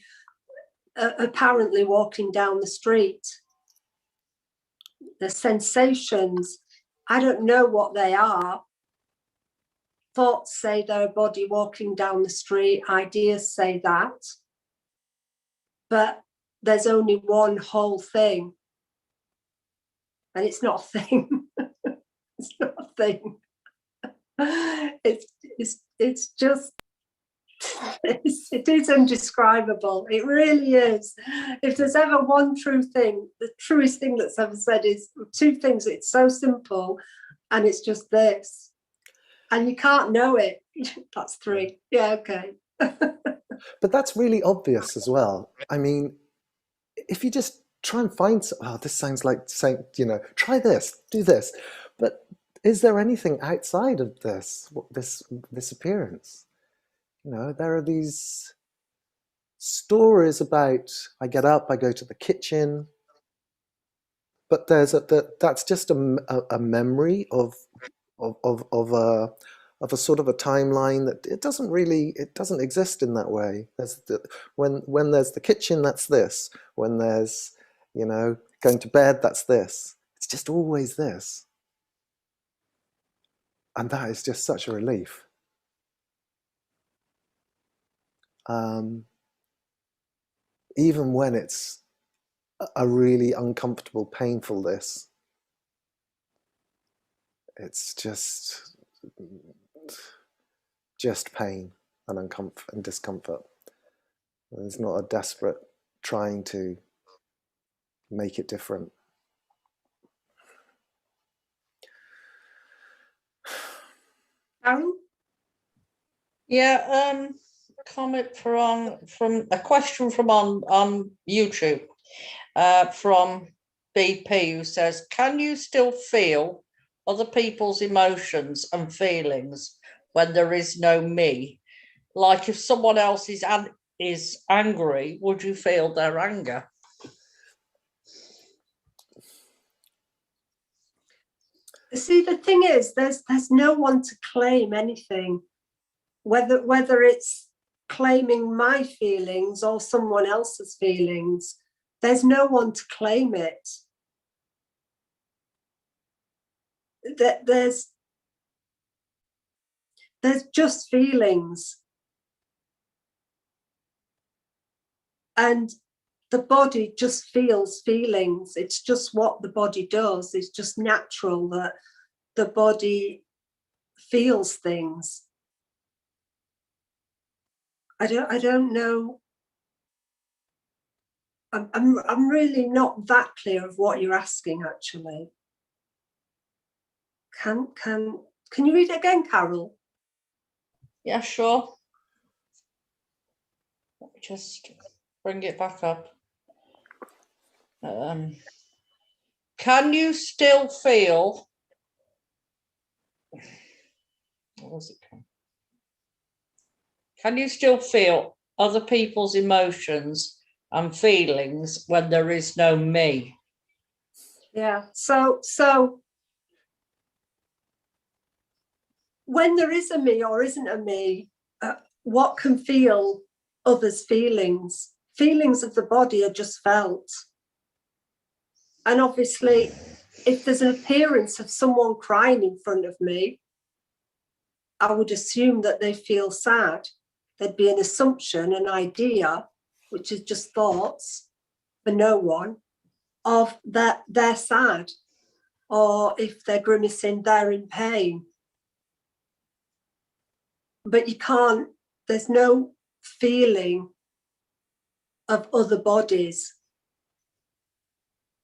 Speaker 2: apparently walking down the street. The sensations, I don't know what they are. Thoughts say they're a body walking down the street. Ideas say that. But there's only one whole thing. And it's not a thing. It's not a thing. It's just, it is indescribable. It really is. If there's ever one true thing, the truest thing that's ever said is two things. It's so simple, and it's just this. And you can't know it. That's three. Yeah, okay.
Speaker 3: But that's really obvious as well. I mean, if you just try and find, this sounds like saying, try this, do this. But is there anything outside of this appearance? There are these stories about, I get up, I go to the kitchen, but that's just a memory of a sort of a timeline that it doesn't exist in that way. When there's the kitchen, that's this. When there's going to bed, that's this. It's just always this, and that is just such a relief. Even when it's a really uncomfortable, painful this, it's just pain and discomfort. There's not a desperate trying to make it different.
Speaker 2: Daron?
Speaker 4: Yeah, comment from a question from on YouTube from BP, who says, can you still feel other people's emotions and feelings when there is no me? Like if someone else is angry, would you feel their anger?
Speaker 2: See, the thing is, there's no one to claim anything, whether it's claiming my feelings or someone else's feelings. There's no one to claim it. There's there's just feelings. And the body just feels feelings. It's just what the body does. It's just natural that the body feels things. I don't know. I'm really not that clear of what you're asking, actually. Can you read it again, Carol?
Speaker 4: Yeah, sure. Let me just bring it back up. Can you still feel? What was it? Can you still feel other people's emotions and feelings when there is no me?
Speaker 2: Yeah. So when there is a me or isn't a me, what can feel others' feelings? Feelings of the body are just felt. And obviously, if there's an appearance of someone crying in front of me, I would assume that they feel sad. There'd be an assumption, an idea, which is just thoughts for no one, of that they're sad. Or if they're grimacing, they're in pain. But you can't, there's no feeling of other bodies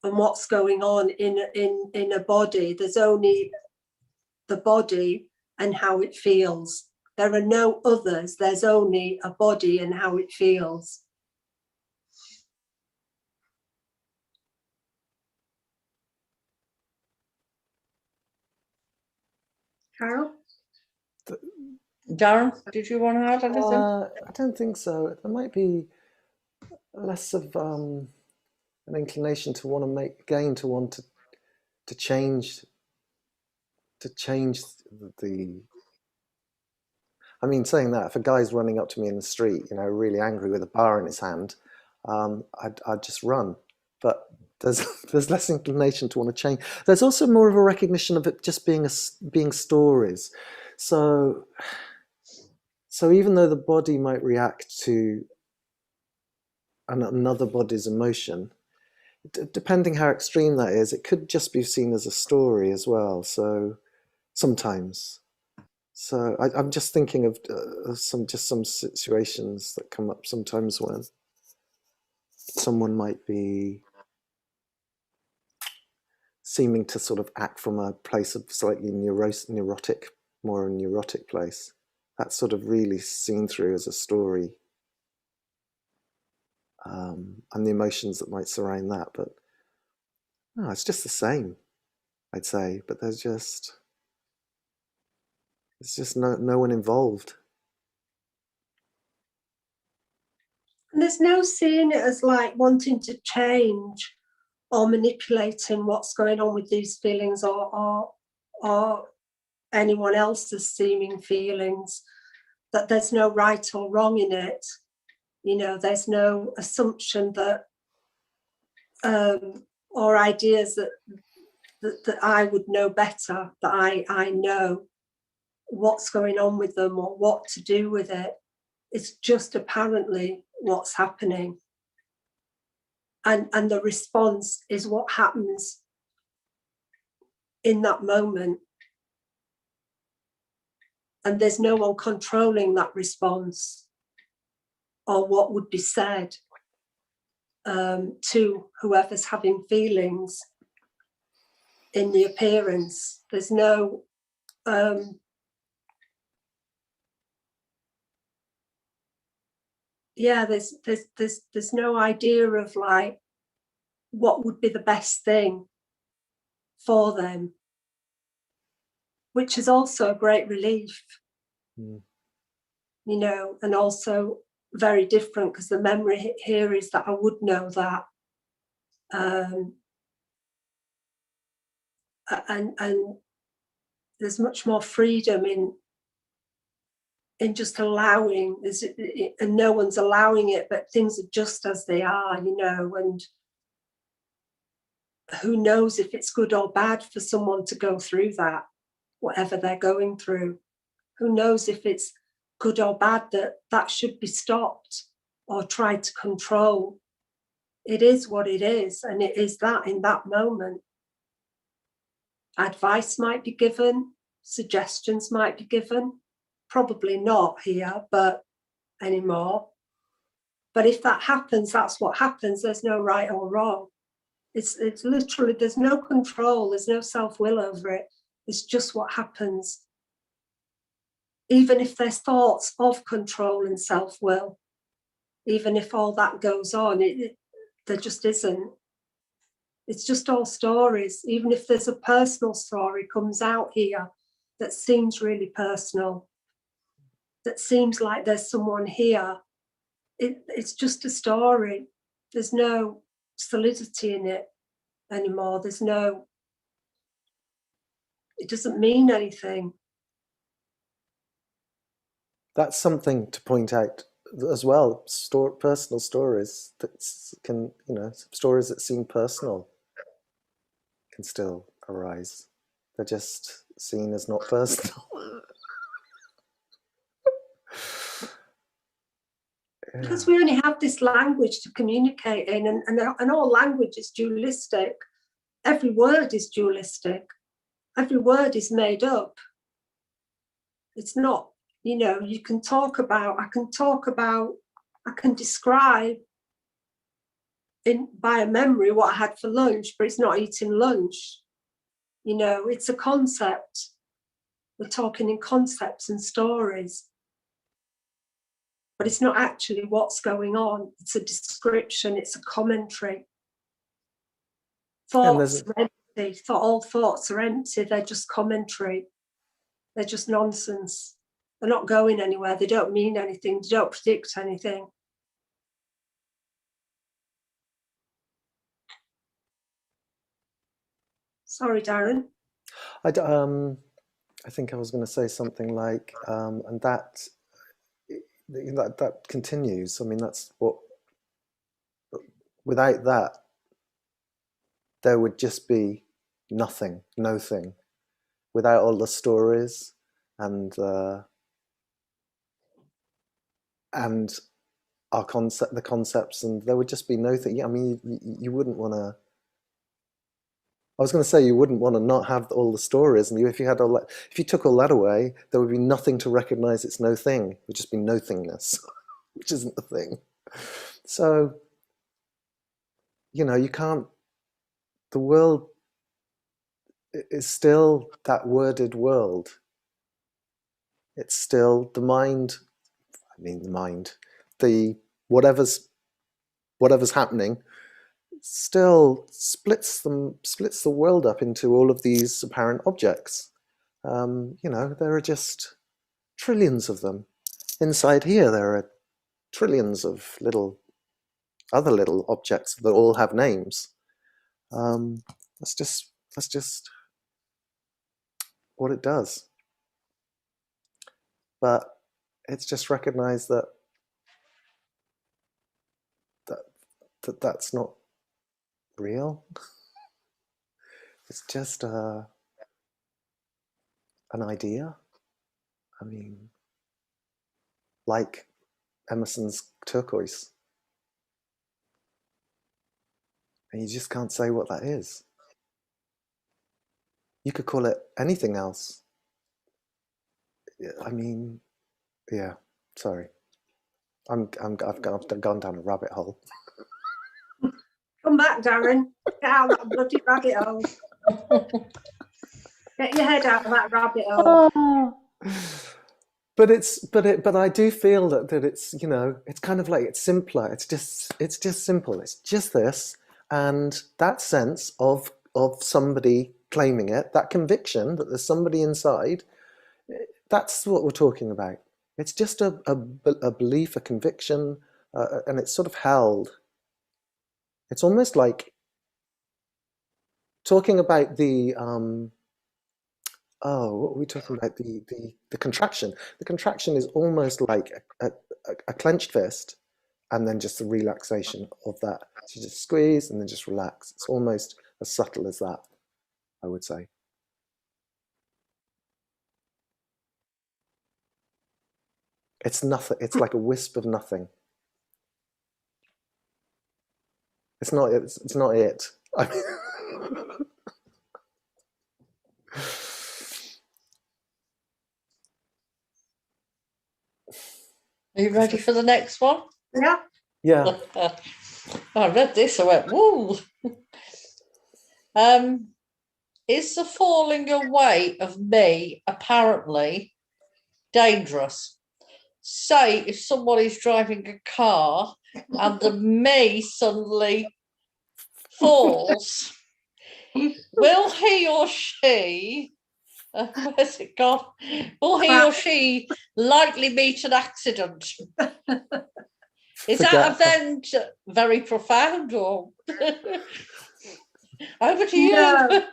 Speaker 2: and what's going on in a body. There's only the body and how it feels. There are no others. There's only a body and how it feels. Carol?
Speaker 4: Daron, did you want to add anything?
Speaker 3: I don't think so. There might be less of an inclination to want to want to change the. I mean, saying that, if a guy's running up to me in the street, really angry with a bar in his hand, I'd just run. But there's less inclination to want to change. There's also more of a recognition of it just being stories. So even though the body might react to another body's emotion, depending how extreme that is, it could just be seen as a story as well. So sometimes. So I'm just thinking of some situations that come up sometimes when someone might be seeming to sort of act from a place of slightly neurotic, more a neurotic place. That's sort of really seen through as a story, and the emotions that might surround that. But no, it's just the same, I'd say. But there's just no one involved.
Speaker 2: And there's no seeing it as like wanting to change or manipulating what's going on with these feelings or anyone else's seeming feelings, that there's no right or wrong in it. There's no assumption that or ideas that I would know better, that I know what's going on with them or what to do with it. It's just apparently what's happening. And the response is what happens in that moment. And there's no one controlling that response or what would be said to whoever's having feelings in the appearance. There's no there's no idea of like what would be the best thing for them, which is also a great relief. And also very different, because the memory here is that I would know that, and there's much more freedom in just allowing, and no one's allowing it, but things are just as they are, and who knows if it's good or bad for someone to go through that, whatever they're going through. Who knows if it's good or bad, that should be stopped or tried to control. It is what it is, and it is that in that moment. Advice might be given, suggestions might be given, probably not here, but anymore. But if that happens, that's what happens. There's no right or wrong. It's literally, there's no control, there's no self-will over it. It's just what happens. Even if there's thoughts of control and self-will, even if all that goes on, there just isn't. It's just all stories. Even if there's a personal story comes out here that seems really personal, that seems like there's someone here, it's just a story. There's no solidity in it anymore. It doesn't mean anything.
Speaker 3: That's something to point out as well. Personal stories that can, stories that seem personal can still arise. They're just seen as not personal.
Speaker 2: Because we only have this language to communicate in, and all language is dualistic. Every word is dualistic. Every word is made up. It's not, you can talk about, I can describe by a memory what I had for lunch, but it's not eating lunch. It's a concept. We're talking in concepts and stories. But it's not actually what's going on. It's a description, it's a commentary. Thoughts are empty. All thoughts are empty. They're just commentary. They're just nonsense. They're not going anywhere. They don't mean anything. They don't predict anything. Sorry, Daron.
Speaker 3: I think I was going to say something like, and that continues. I mean, that's what, without that, there would just be nothing, no thing. Without all the stories and our the concepts, and there would just be no thing. I mean, you wouldn't want to. I was going to say you wouldn't want to not have all the stories, and if you had all that, if you took all that away, there would be nothing to recognize. It's no thing. It would just be nothingness, which isn't the thing. So, you can't. The world is still that worded world. It's still the mind. I mean, the mind. The whatever's happening still splits the world up into all of these apparent objects. There are just trillions of them. Inside here, there are trillions of other little objects that all have names. That's just what it does. But it's just recognized that's not real. It's just an idea. I mean, like Emerson's turquoise. And you just can't say what that is. You could call it anything else. I mean, yeah, sorry. I've gone down a rabbit hole.
Speaker 2: Come back, Daron. Get out of that bloody rabbit hole. Get your head out of that rabbit hole.
Speaker 3: But I do feel that it's, it's kind of like, it's simpler. It's just simple. It's just this, and that sense of somebody claiming it, that conviction that there's somebody inside. That's what we're talking about. It's just a belief, a conviction, and it's sort of held. It's almost like talking about the what were we talking about? The contraction. The contraction is almost like a clenched fist, and then just the relaxation of that. So you just squeeze and then just relax. It's almost as subtle as that, I would say. It's nothing. It's like a wisp of nothing. It's not. It's not it. I mean,
Speaker 4: Are you ready for the next one?
Speaker 2: Yeah.
Speaker 3: yeah.
Speaker 4: I read this, I went, woo. Is the falling away of me apparently dangerous? Say if somebody's driving a car and the me suddenly falls, will he or she, where's it gone? Will he or she likely meet an accident? Is that event very profound or over to you?
Speaker 2: No,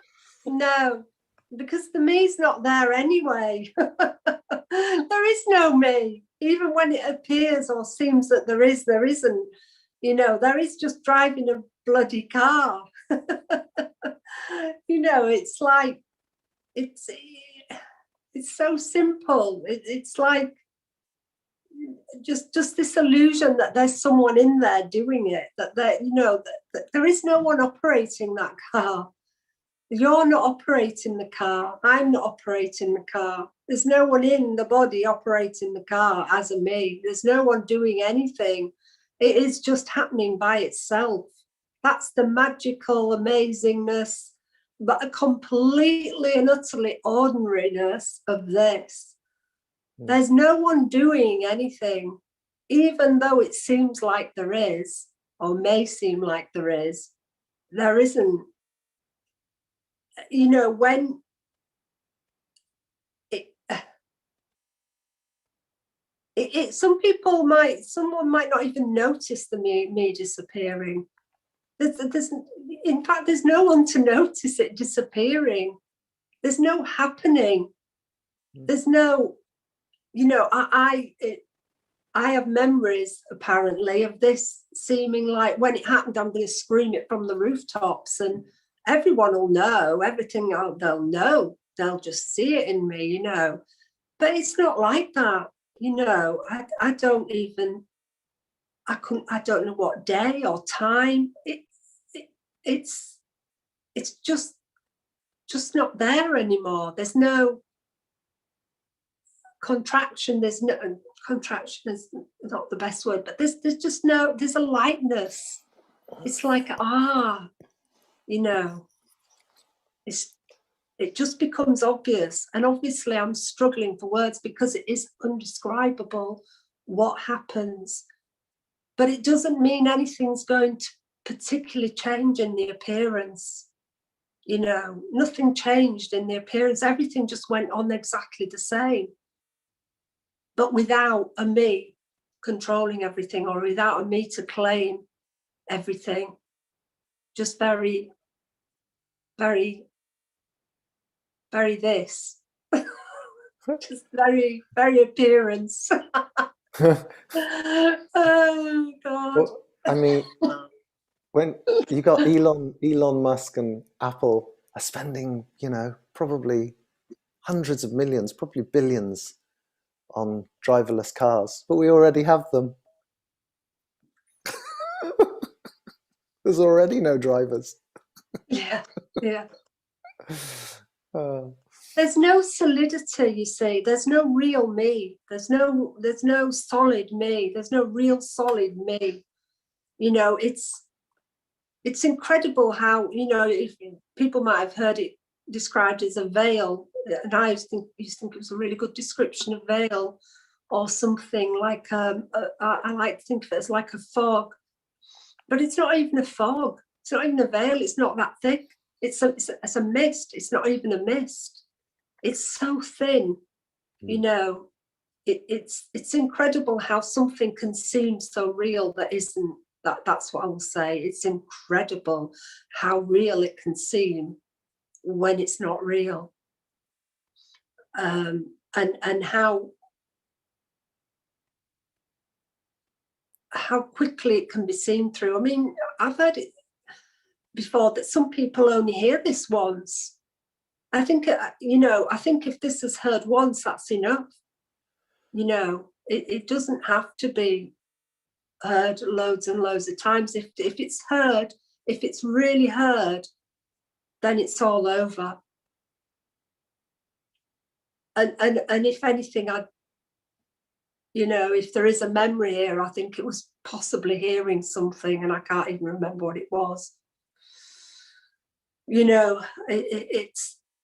Speaker 2: no, because the me's not there anyway. There is no me. Even when it appears or seems that there is, there isn't. You know, there is just driving a bloody car. You know, it's like, it's so simple. It's like just this illusion that there's someone in there doing it, that there, you know, that there is no one operating that car. You're not operating the car. I'm not operating the car. There's no one in the body operating the car as a me. There's no one doing anything. It is just happening by itself. That's the magical amazingness, but a completely and utterly ordinariness of this. There's no one doing anything, even though it seems like there is, or may seem like there is, there isn't. You know, when someone might not even notice the me disappearing. In fact, there's no one to notice it disappearing. There's no happening. There's no, you know, I have memories apparently of this seeming like when it happened, I'm going to scream it from the rooftops and everyone will know everything. They'll know. They'll just see it in me, you know. But it's not like that, you know. I don't know what day or time. It's just not there anymore. There's no contraction. There's no contraction is not the best word, but there's just no. There's a lightness. It's like you know. It just becomes obvious, and obviously I'm struggling for words because it is undescribable what happens, but it doesn't mean anything's going to particularly change in the appearance. You know, nothing changed in the appearance. Everything just went on exactly the same, but without a me controlling everything or without a me to claim everything. Just very, very, very this. Just very, very appearance. Oh God.
Speaker 3: Well, I mean, when you got Elon Musk and Apple are spending, you know, probably hundreds of millions, probably billions on driverless cars, but we already have them. There's already no drivers.
Speaker 2: Yeah. There's no solidity, you see. There's no real me. There's no solid me. There's no real solid me. You know, it's incredible how, you know, if people might have heard it described as a veil, and I used to think it was a really good description of veil, or something like I like to think of it as like a fog, but it's not even a fog. It's not even a veil. It's not that thick. It's a mist. It's not even a mist. It's so thin, you know. It's incredible how something can seem so real that isn't. That's what I will say. It's incredible how real it can seem when it's not real, and how quickly it can be seen through. I mean, I've heard it before that some people only hear this once. I think, you know, I think if this is heard once, that's enough, you know. it doesn't have to be heard loads and loads of times. If it's heard, if it's really heard, then it's all over. And if anything, if there is a memory here, I think it was possibly hearing something, and I can't even remember what it was.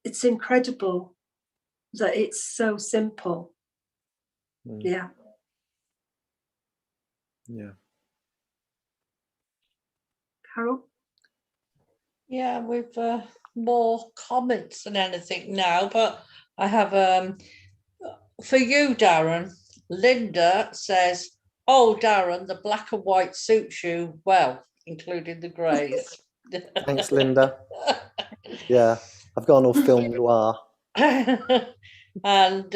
Speaker 2: It's incredible that it's so simple. Yeah. Carol?
Speaker 4: Yeah, we've more comments than anything now, but I have for you, Daron. Linda says, "Oh, Daron, the black and white suits you well, including the greys."
Speaker 3: Thanks, Linda. Yeah, I've gone all film noir.
Speaker 4: And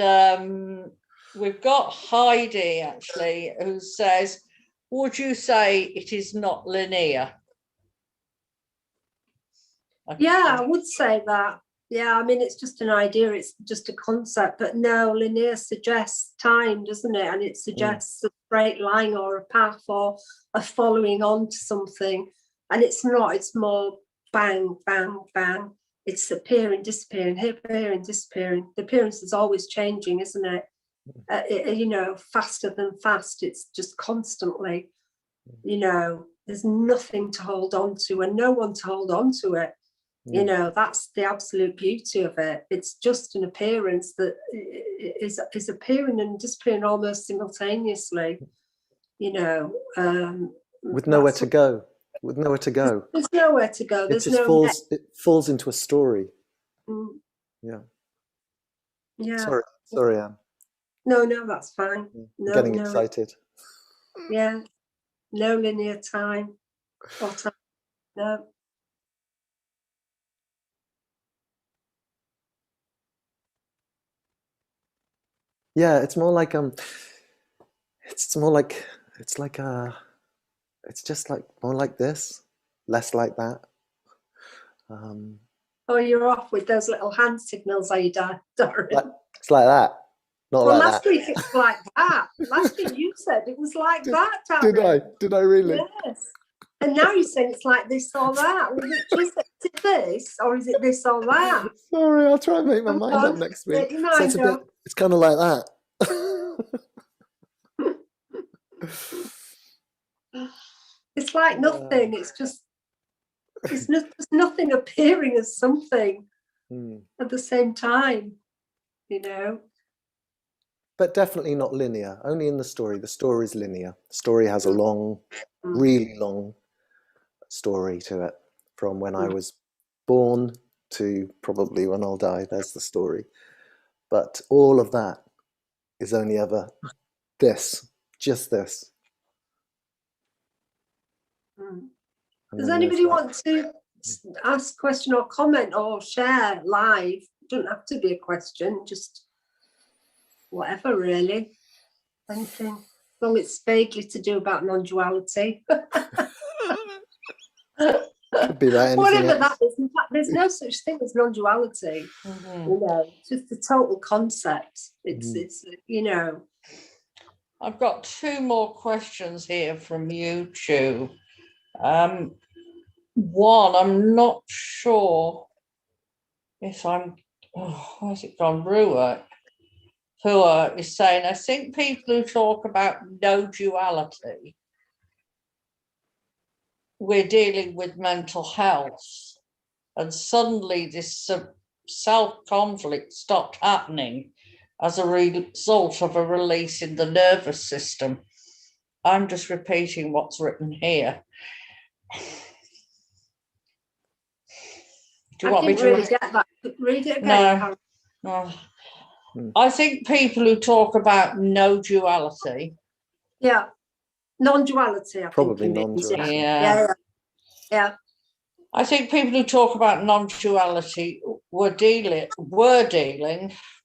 Speaker 4: we've got Heidi, actually, who says, would you say it is not linear?
Speaker 2: Yeah, I would say that. Yeah, I mean, it's just an idea, it's just a concept, but no, linear suggests time, doesn't it? And it suggests a straight line or a path or a following on to something. And it's not, it's more bang, bang, bang. It's appearing, disappearing, appearing, disappearing. The appearance is always changing, isn't it? Faster than fast. It's just constantly, there's nothing to hold on to and no one to hold on to it. That's the absolute beauty of it. It's just an appearance that is appearing and disappearing almost simultaneously,
Speaker 3: with nowhere to go. With nowhere to go.
Speaker 2: There's nowhere to go. There's
Speaker 3: it falls into a story. Yeah. Sorry, Anne.
Speaker 2: No, that's fine.
Speaker 3: I'm getting excited.
Speaker 2: Yeah. No linear time or time. No.
Speaker 3: Yeah, it's more like it's just like more like this, less like that.
Speaker 2: Oh, you're off with those little hand signals, are you, Daron?
Speaker 3: It's like that. Not
Speaker 2: well,
Speaker 3: like
Speaker 2: last
Speaker 3: that.
Speaker 2: week it was like that. Last week you said it was like that, Daron.
Speaker 3: Did I really?
Speaker 2: Yes. And now you're saying it's like this or that. Well, which is it this or is it this or that?
Speaker 3: Sorry, I'll try and make my mind up next week. So it's kind of like that.
Speaker 2: It's like nothing. It's just there's nothing appearing as something at the same time,
Speaker 3: But definitely not linear. Only in the story. The story is linear. The story has a long, really long story to it, from when I was born to probably when I'll die. There's the story. But all of that is only ever this, just this.
Speaker 2: Does anybody want to ask a question or comment or share live? It doesn't have to be a question, just whatever, really. Anything. As long as it's vaguely to do about non-duality.
Speaker 3: Could be that.
Speaker 2: Whatever that is. In fact, there's no such thing as non-duality. It's just a total concept. It's
Speaker 4: I've got two more questions here from YouTube. One, I'm not sure if where's it gone? Hua is saying, I think people who talk about no duality, we're dealing with mental health, and suddenly this self-conflict stopped happening as a result of a release in the nervous system. I'm just repeating what's written here. Do you want me to
Speaker 2: really get that? Read it again.
Speaker 4: No. I think people who talk about no duality.
Speaker 2: Yeah. Non-duality, I
Speaker 3: probably
Speaker 2: think.
Speaker 3: Non-duality.
Speaker 2: Yeah.
Speaker 4: I think people who talk about non-duality were dealing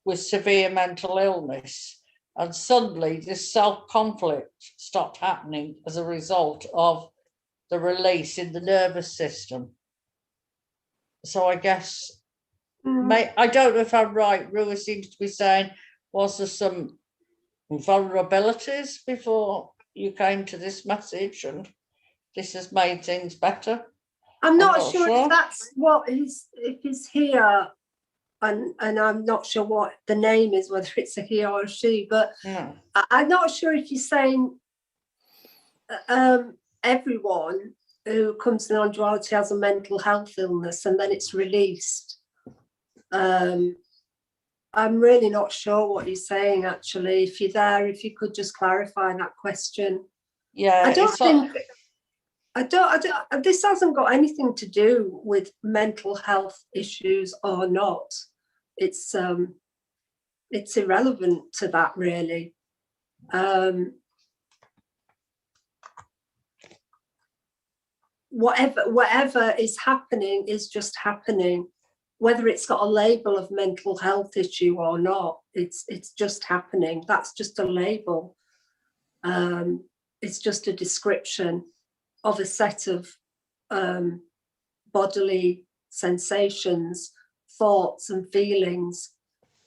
Speaker 4: with severe mental illness, and suddenly this self-conflict stopped happening as a result of the release in the nervous system. So I guess, I don't know if I'm right, Rua seems to be saying, was there some vulnerabilities before you came to this message, and this has made things better?
Speaker 2: I'm not
Speaker 4: not
Speaker 2: sure
Speaker 4: sure.
Speaker 2: if that's what if he's here, and I'm not sure what the name is, whether it's a he or a she, but I'm not sure if you're saying everyone who comes to non-duality has a mental health illness and then it's released. I'm really not sure what you're saying, actually. If you're there, if you could just clarify that question.
Speaker 4: Yeah,
Speaker 2: I don't think this hasn't got anything to do with mental health issues or not. It's irrelevant to that, really. Whatever is happening is just happening, whether it's got a label of mental health issue or not. It's just happening. That's just a label. It's just a description of a set of bodily sensations, thoughts and feelings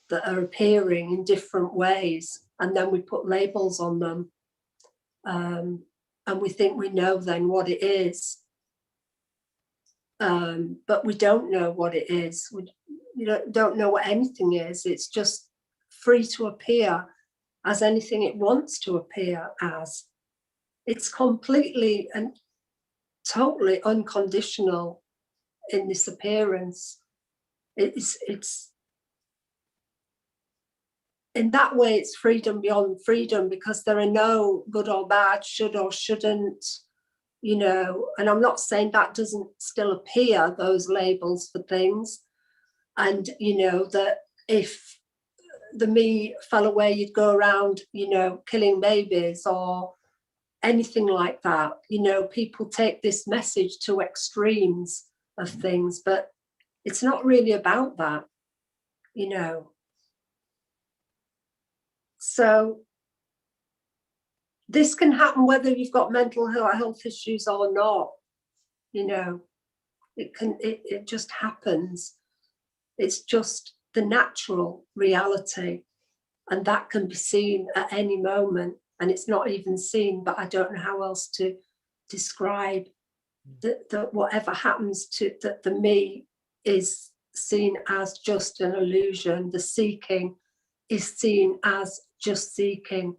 Speaker 2: that are appearing in different ways, and then we put labels on them, and we think we know then what it is, but we don't know what it is. We don't know what anything is. It's just free to appear as anything it wants to appear as. It's completely and totally unconditional in this appearance. It's in that way, it's freedom beyond freedom, because there are no good or bad, should or shouldn't, and I'm not saying that doesn't still appear, those labels for things. And, that if the me fell away, you'd go around, killing babies or anything like that. People take this message to extremes of things, but it's not really about that, So this can happen whether you've got mental health issues or not. It just happens. It's just the natural reality, and that can be seen at any moment. And it's not even seen, but I don't know how else to describe that whatever happens to that the me is seen as just an illusion. The seeking is seen as just seeking,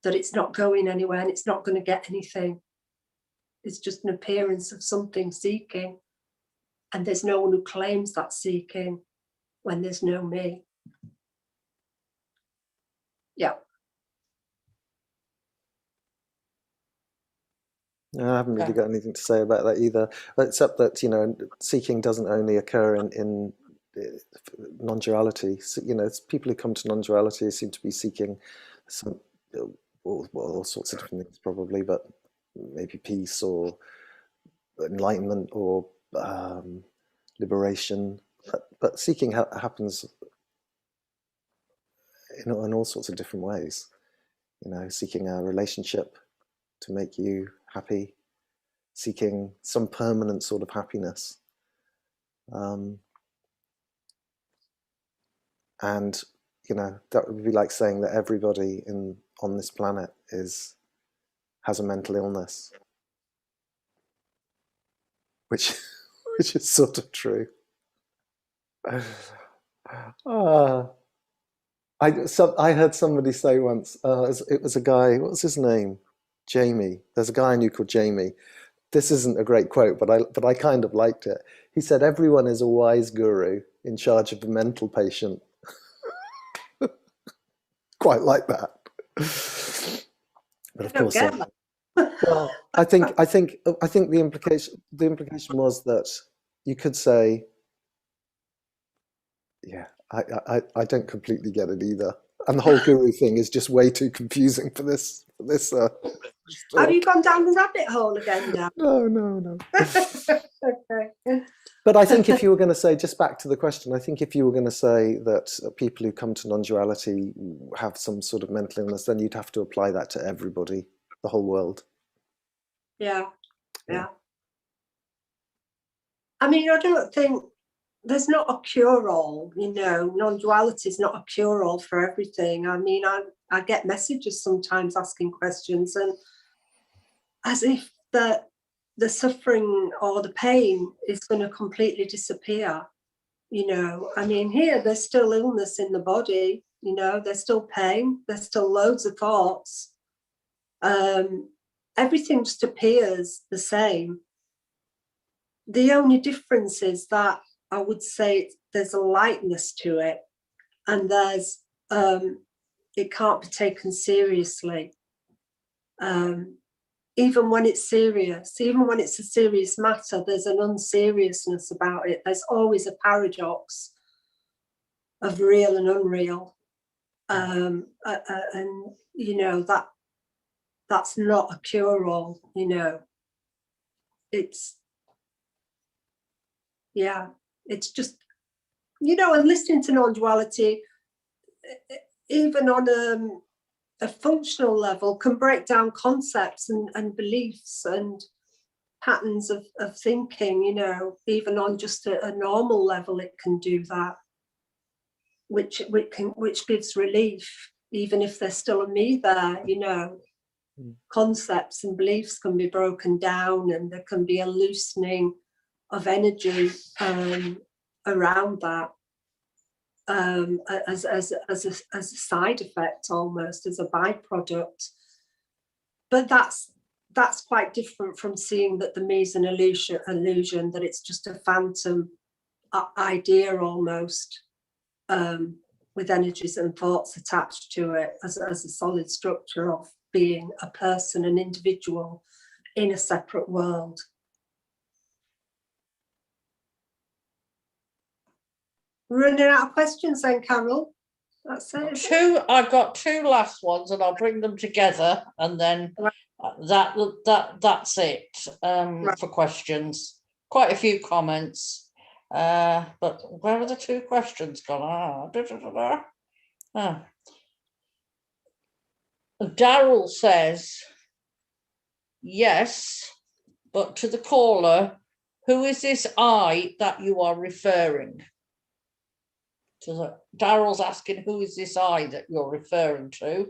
Speaker 2: that it's not going anywhere and it's not going to get anything. It's just an appearance of something seeking, and there's no one who claims that seeking when there's no me. Yeah.
Speaker 3: No, I haven't really got anything to say about that either, except that seeking doesn't only occur in non-duality. So, people who come to non-duality seem to be seeking some, all sorts of different things, probably, but maybe peace or enlightenment or liberation. But seeking happens in all sorts of different ways. Seeking a relationship to make you happy, seeking some permanent sort of happiness. And that would be like saying that everybody on this planet has a mental illness, which is sort of true. I heard somebody say once, it was a guy, what was his name? Jamie. There's a guy I knew called Jamie. This isn't a great quote, but I kind of liked it. He said, "Everyone is a wise guru in charge of a mental patient." Quite like that. But of course, well, I think the implication was that you could say, yeah, I don't completely get it either. And the whole guru thing is just way too confusing for this.
Speaker 2: Have you gone down the rabbit hole again now?
Speaker 3: No.
Speaker 2: Okay.
Speaker 3: But I think if you were going to say, just back to the question, I think if you were going to say that people who come to non-duality have some sort of mental illness, then you'd have to apply that to everybody, the whole world.
Speaker 2: Yeah. I mean, I don't think there's not a cure-all, you know. Non-duality is not a cure-all for everything. I mean, I get messages sometimes asking questions, and as if the suffering or the pain is going to completely disappear, you know. I mean, here there's still illness in the body, you know, there's still pain, there's still loads of thoughts. Everything just appears the same. The only difference is that I would say there's a lightness to it, and there's it can't be taken seriously. Even when it's serious, even when it's a serious matter, there's an unseriousness about it. There's always a paradox of real and unreal. And you know, that's not a cure-all, you know. It's, yeah, it's just, you know, and listening to non-duality, even on a functional level, can break down concepts and beliefs and patterns of thinking, you know. Even on just a normal level, it can do that, which gives relief, even if there's still a me there, you know. Concepts and beliefs can be broken down, and there can be a loosening of energy around that, as a side effect, almost as a byproduct. But that's quite different from seeing that the me is an illusion, that it's just a phantom idea almost, with energies and thoughts attached to it, as a solid structure of being a person, an individual in a separate world. Running out of questions then, Carol. That's it.
Speaker 4: I've got two last ones, and I'll bring them together, and then that's it for questions. Quite a few comments, but where are the two questions gone? Daryl says, yes, but to the caller, who is this I that you are referring to? Daryl's asking, who is this I that you're referring to?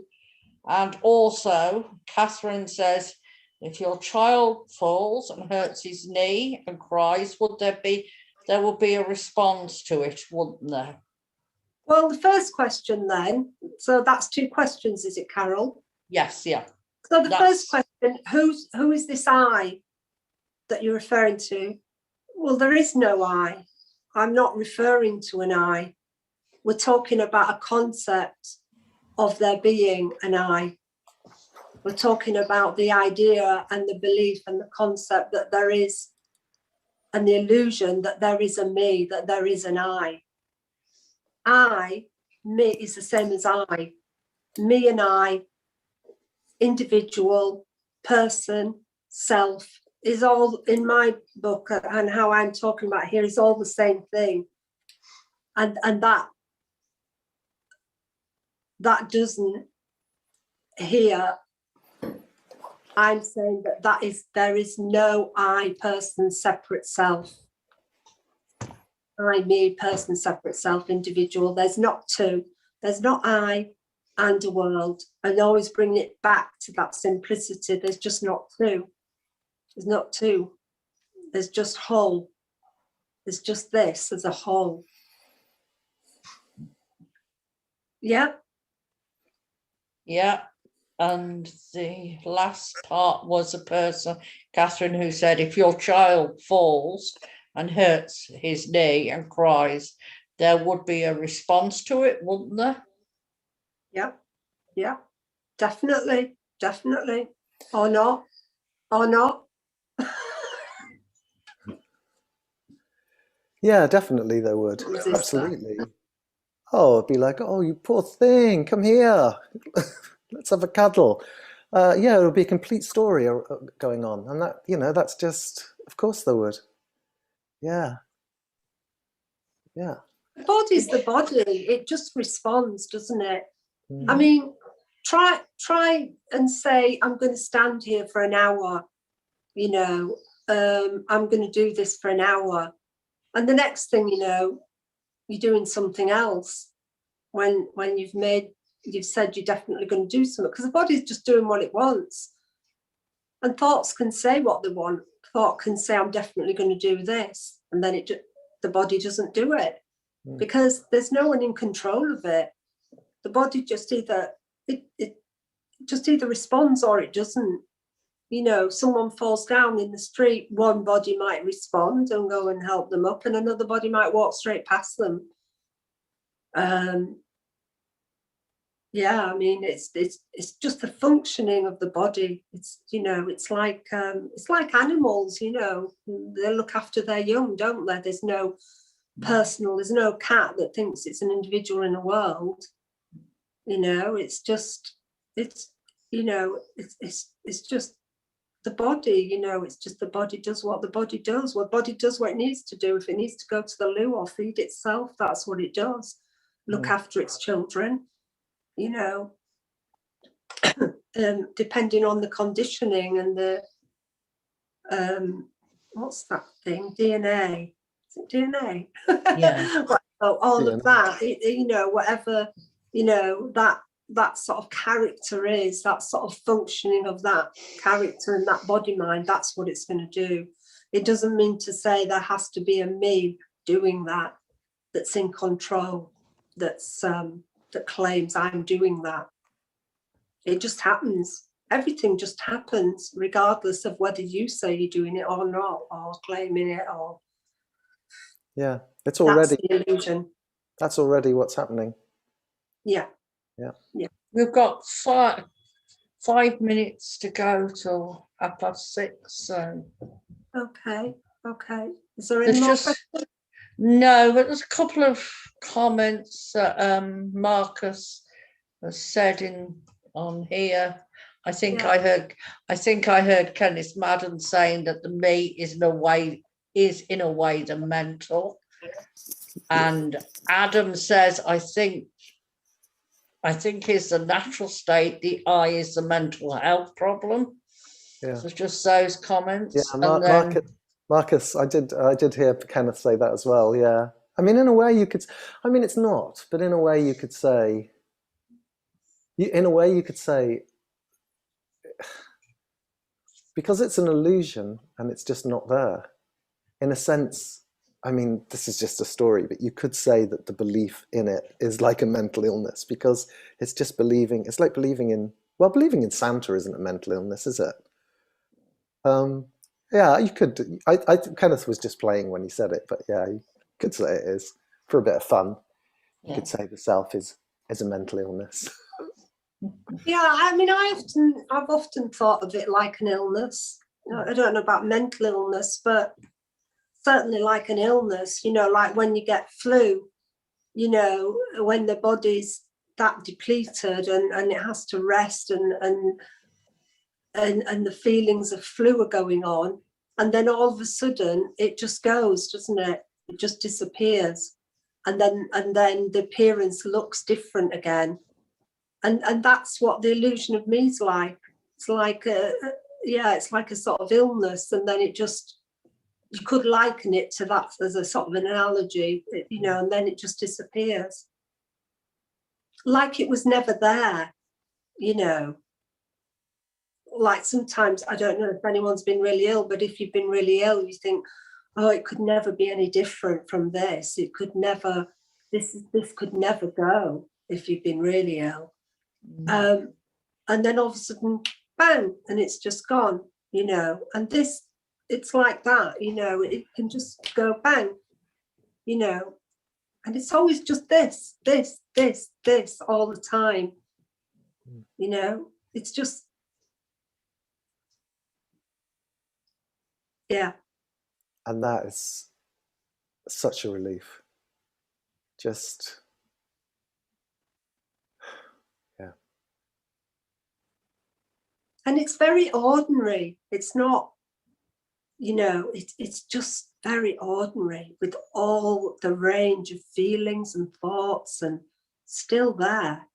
Speaker 4: And also, Catherine says, if your child falls and hurts his knee and cries, there will be a response to it, wouldn't there?
Speaker 2: Well, the first question then, so that's two questions, is it, Carol?
Speaker 4: Yes, yeah.
Speaker 2: So the first question, who is this I that you're referring to? Well, there is no I. I'm not referring to an I. We're talking about a concept of there being an I. We're talking about the idea and the belief and the concept that there is, and the illusion that there is a me, that there is an I. Me is the same as I. Me and I, individual, person, self, is all in my book, and how I'm talking about here is all the same thing. And that doesn't, here, I'm saying that there is no I, person, separate self. I, me, person, separate self, individual. There's not two. There's not I and a world. And always bring it back to that simplicity. There's just not two. There's not two. There's just whole. There's just this as a whole. Yeah.
Speaker 4: Yeah. And the last part was a person, Catherine, who said, if your child falls and hurts his knee and cries, there would be a response to it, wouldn't there?
Speaker 2: Yeah, yeah, definitely, definitely. Or not, or not.
Speaker 3: Yeah, definitely there would. Absolutely. Oh, it'd be like, oh, you poor thing, come here. Let's have a cuddle. Yeah, it would be a complete story going on. And that, you know, that's just, of course there would. Yeah. Yeah.
Speaker 2: The body's the body. It just responds, doesn't it?
Speaker 3: Mm-hmm.
Speaker 2: I mean, try and say, I'm going to stand here for an hour, you know, I'm going to do this for an hour. And the next thing you know, you're doing something else when you've said you're definitely going to do something, because the body's just doing what it wants. And thoughts can say what they want. Thought can say, I'm definitely going to do this. And then the body doesn't do it because there's no one in control of it. The body just either, it just either responds or it doesn't. You know, someone falls down in the street, one body might respond and go and help them up, and another body might walk straight past them. Yeah, I mean, it's just the functioning of the body. It's, you know, it's like animals, you know, they look after their young, don't they? There's no there's no cat that thinks it's an individual in a world. You know, it's just the body, you know, it's just the body does what the body does. Well, the body does what it needs to do. If it needs to go to the loo or feed itself, that's what it does. Look after its children, you know, depending on the conditioning and the, what's that thing? DNA. Is it DNA?
Speaker 4: Yeah.
Speaker 2: All
Speaker 3: DNA.
Speaker 2: of that, you know, whatever, you know, that sort of character is, that sort of functioning of that character and that body mind, that's what it's going to do. It doesn't mean to say there has to be a me doing that's in control, that claims I'm doing that. It just happens. Everything just happens, regardless of whether you say you're doing it or not, or claiming it, or
Speaker 3: Yeah, it's already,
Speaker 2: that's the illusion.
Speaker 3: that's already what's happening.
Speaker 2: Yeah.
Speaker 3: Yeah.
Speaker 2: Yeah.
Speaker 4: We've got 5 minutes to go till 6:30. So
Speaker 2: Okay. Is there any more questions?
Speaker 4: No, but there's a couple of comments that Marcus has said on here. I think I heard Kenneth Madden saying that the me is in a way the mental. And Adam says, I think is the natural state, the I is the mental health problem.
Speaker 3: Yeah.
Speaker 4: So just those comments.
Speaker 3: Yeah,
Speaker 4: and then,
Speaker 3: Marcus, I did hear Kenneth say that as well. Yeah, I mean, in a way, you could. I mean, it's not, but in a way, you could say. Because it's an illusion and it's just not there. In a sense, I mean, this is just a story, but you could say that the belief in it is like a mental illness, because it's just believing. It's like believing in Santa isn't a mental illness, is it? Yeah, you could. I Kenneth was just playing when he said it, but yeah, you could say it is for a bit of fun. You could say the self is a mental illness.
Speaker 2: Yeah, I mean, I've often thought of it like an illness. I don't know about mental illness, but certainly like an illness, you know, like when you get flu, you know, when the body's that depleted and it has to rest and the feelings of flu are going on, and then all of a sudden it just goes, doesn't it? It just disappears, and then the appearance looks different again. And that's what the illusion of me is like. It's like it's like a sort of illness, and then you could liken it to that as a sort of an analogy, you know, and then it just disappears. Like it was never there, you know. Like sometimes, I don't know if anyone's been really ill, but if you've been really ill, you think, oh, it could never be any different from this. It could never, this could never go if you've been really ill. And then all of a sudden, bang, and it's just gone, you know. And this, it's like that, you know, it can just go bang, you know, and it's always just this all the time, you know. It's just, yeah.
Speaker 3: And that is such a relief. Just, yeah.
Speaker 2: And it's very ordinary. It's not, you know, it's just very ordinary, with all the range of feelings and thoughts, and still there.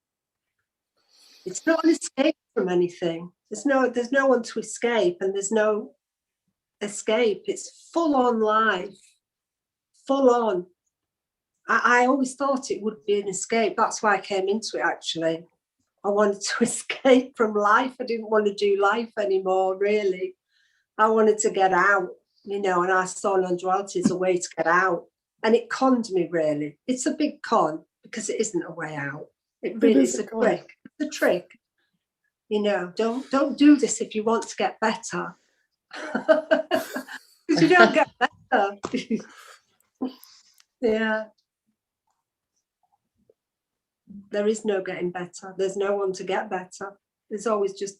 Speaker 2: It's not an escape from anything. There's no one to escape, and there's no escape. It's full on life, full on. I always thought it would be an escape. That's why I came into it, actually. I wanted to escape from life. I didn't want to do life anymore, really. I wanted to get out, you know, and I saw non-duality as a way to get out. And it conned me, really. It's a big con because it isn't a way out. It really is a trick. It's a trick. You know, don't do this if you want to get better. Because you don't get better. Yeah. There is no getting better. There's no one to get better. There's always just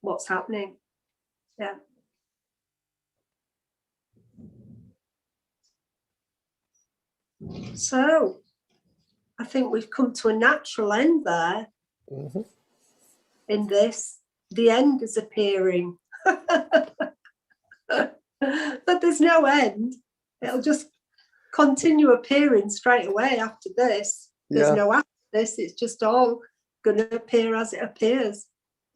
Speaker 2: what's happening. Yeah. So I think we've come to a natural end there.
Speaker 3: Mm-hmm.
Speaker 2: In this. The end is appearing. But there's no end. It'll just continue appearing straight away after this. There's no after this. It's just all going to appear as it appears.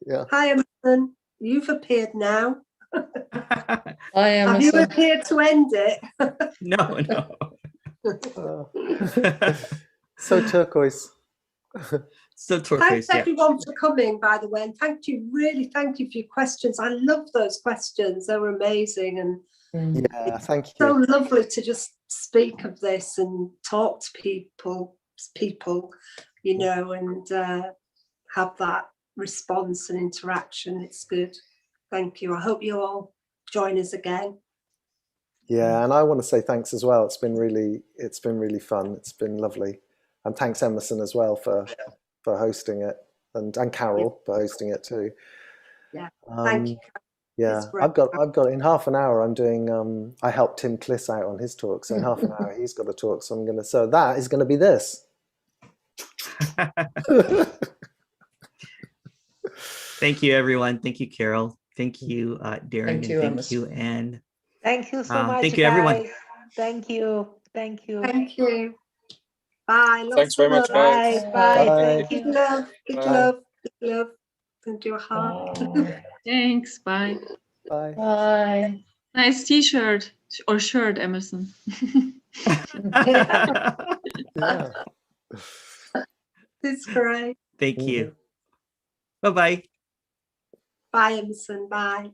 Speaker 3: Yeah.
Speaker 2: Hi, Emerson. You've appeared now.
Speaker 4: I am.
Speaker 2: Have you appeared to end it?
Speaker 1: No.
Speaker 3: So turquoise.
Speaker 1: So turquoise.
Speaker 2: Thanks everyone for coming, by the way, and thank you for your questions. I love those questions. They were amazing, and
Speaker 3: yeah, thank you.
Speaker 2: So lovely to just speak of this and talk to people, you know, and have that response and interaction. It's good. Thank you. I hope you all join us again.
Speaker 3: Yeah, and I want to say thanks as well. It's been really fun. It's been lovely, and thanks Emerson as well for hosting it, and Carol for hosting it too.
Speaker 2: Yeah, thank you.
Speaker 3: Yeah, I've got in half an hour. I'm doing. I helped Tim Kliss out on his talk, so in half an hour he's got a talk. So so that is going to be this.
Speaker 1: Thank you, everyone. Thank you, Carol. Thank you, Daron.
Speaker 4: Thank you,
Speaker 1: and thank you, Anne.
Speaker 7: Thank you so much.
Speaker 1: Thank you,
Speaker 7: guys.
Speaker 1: everyone.
Speaker 7: Thank you.
Speaker 2: Thank you. Bye.
Speaker 8: Thanks very much, guys.
Speaker 7: Bye.
Speaker 3: Bye.
Speaker 7: Thank you.
Speaker 2: Good love. Good
Speaker 8: Bye.
Speaker 2: love. Good love. And your heart.
Speaker 5: Thanks. Bye.
Speaker 3: Bye.
Speaker 4: Bye.
Speaker 5: Nice t-shirt or shirt, Emerson.
Speaker 3: Yeah.
Speaker 2: It's great.
Speaker 1: Thank you. Bye-bye.
Speaker 2: Bye, Emerson. Bye.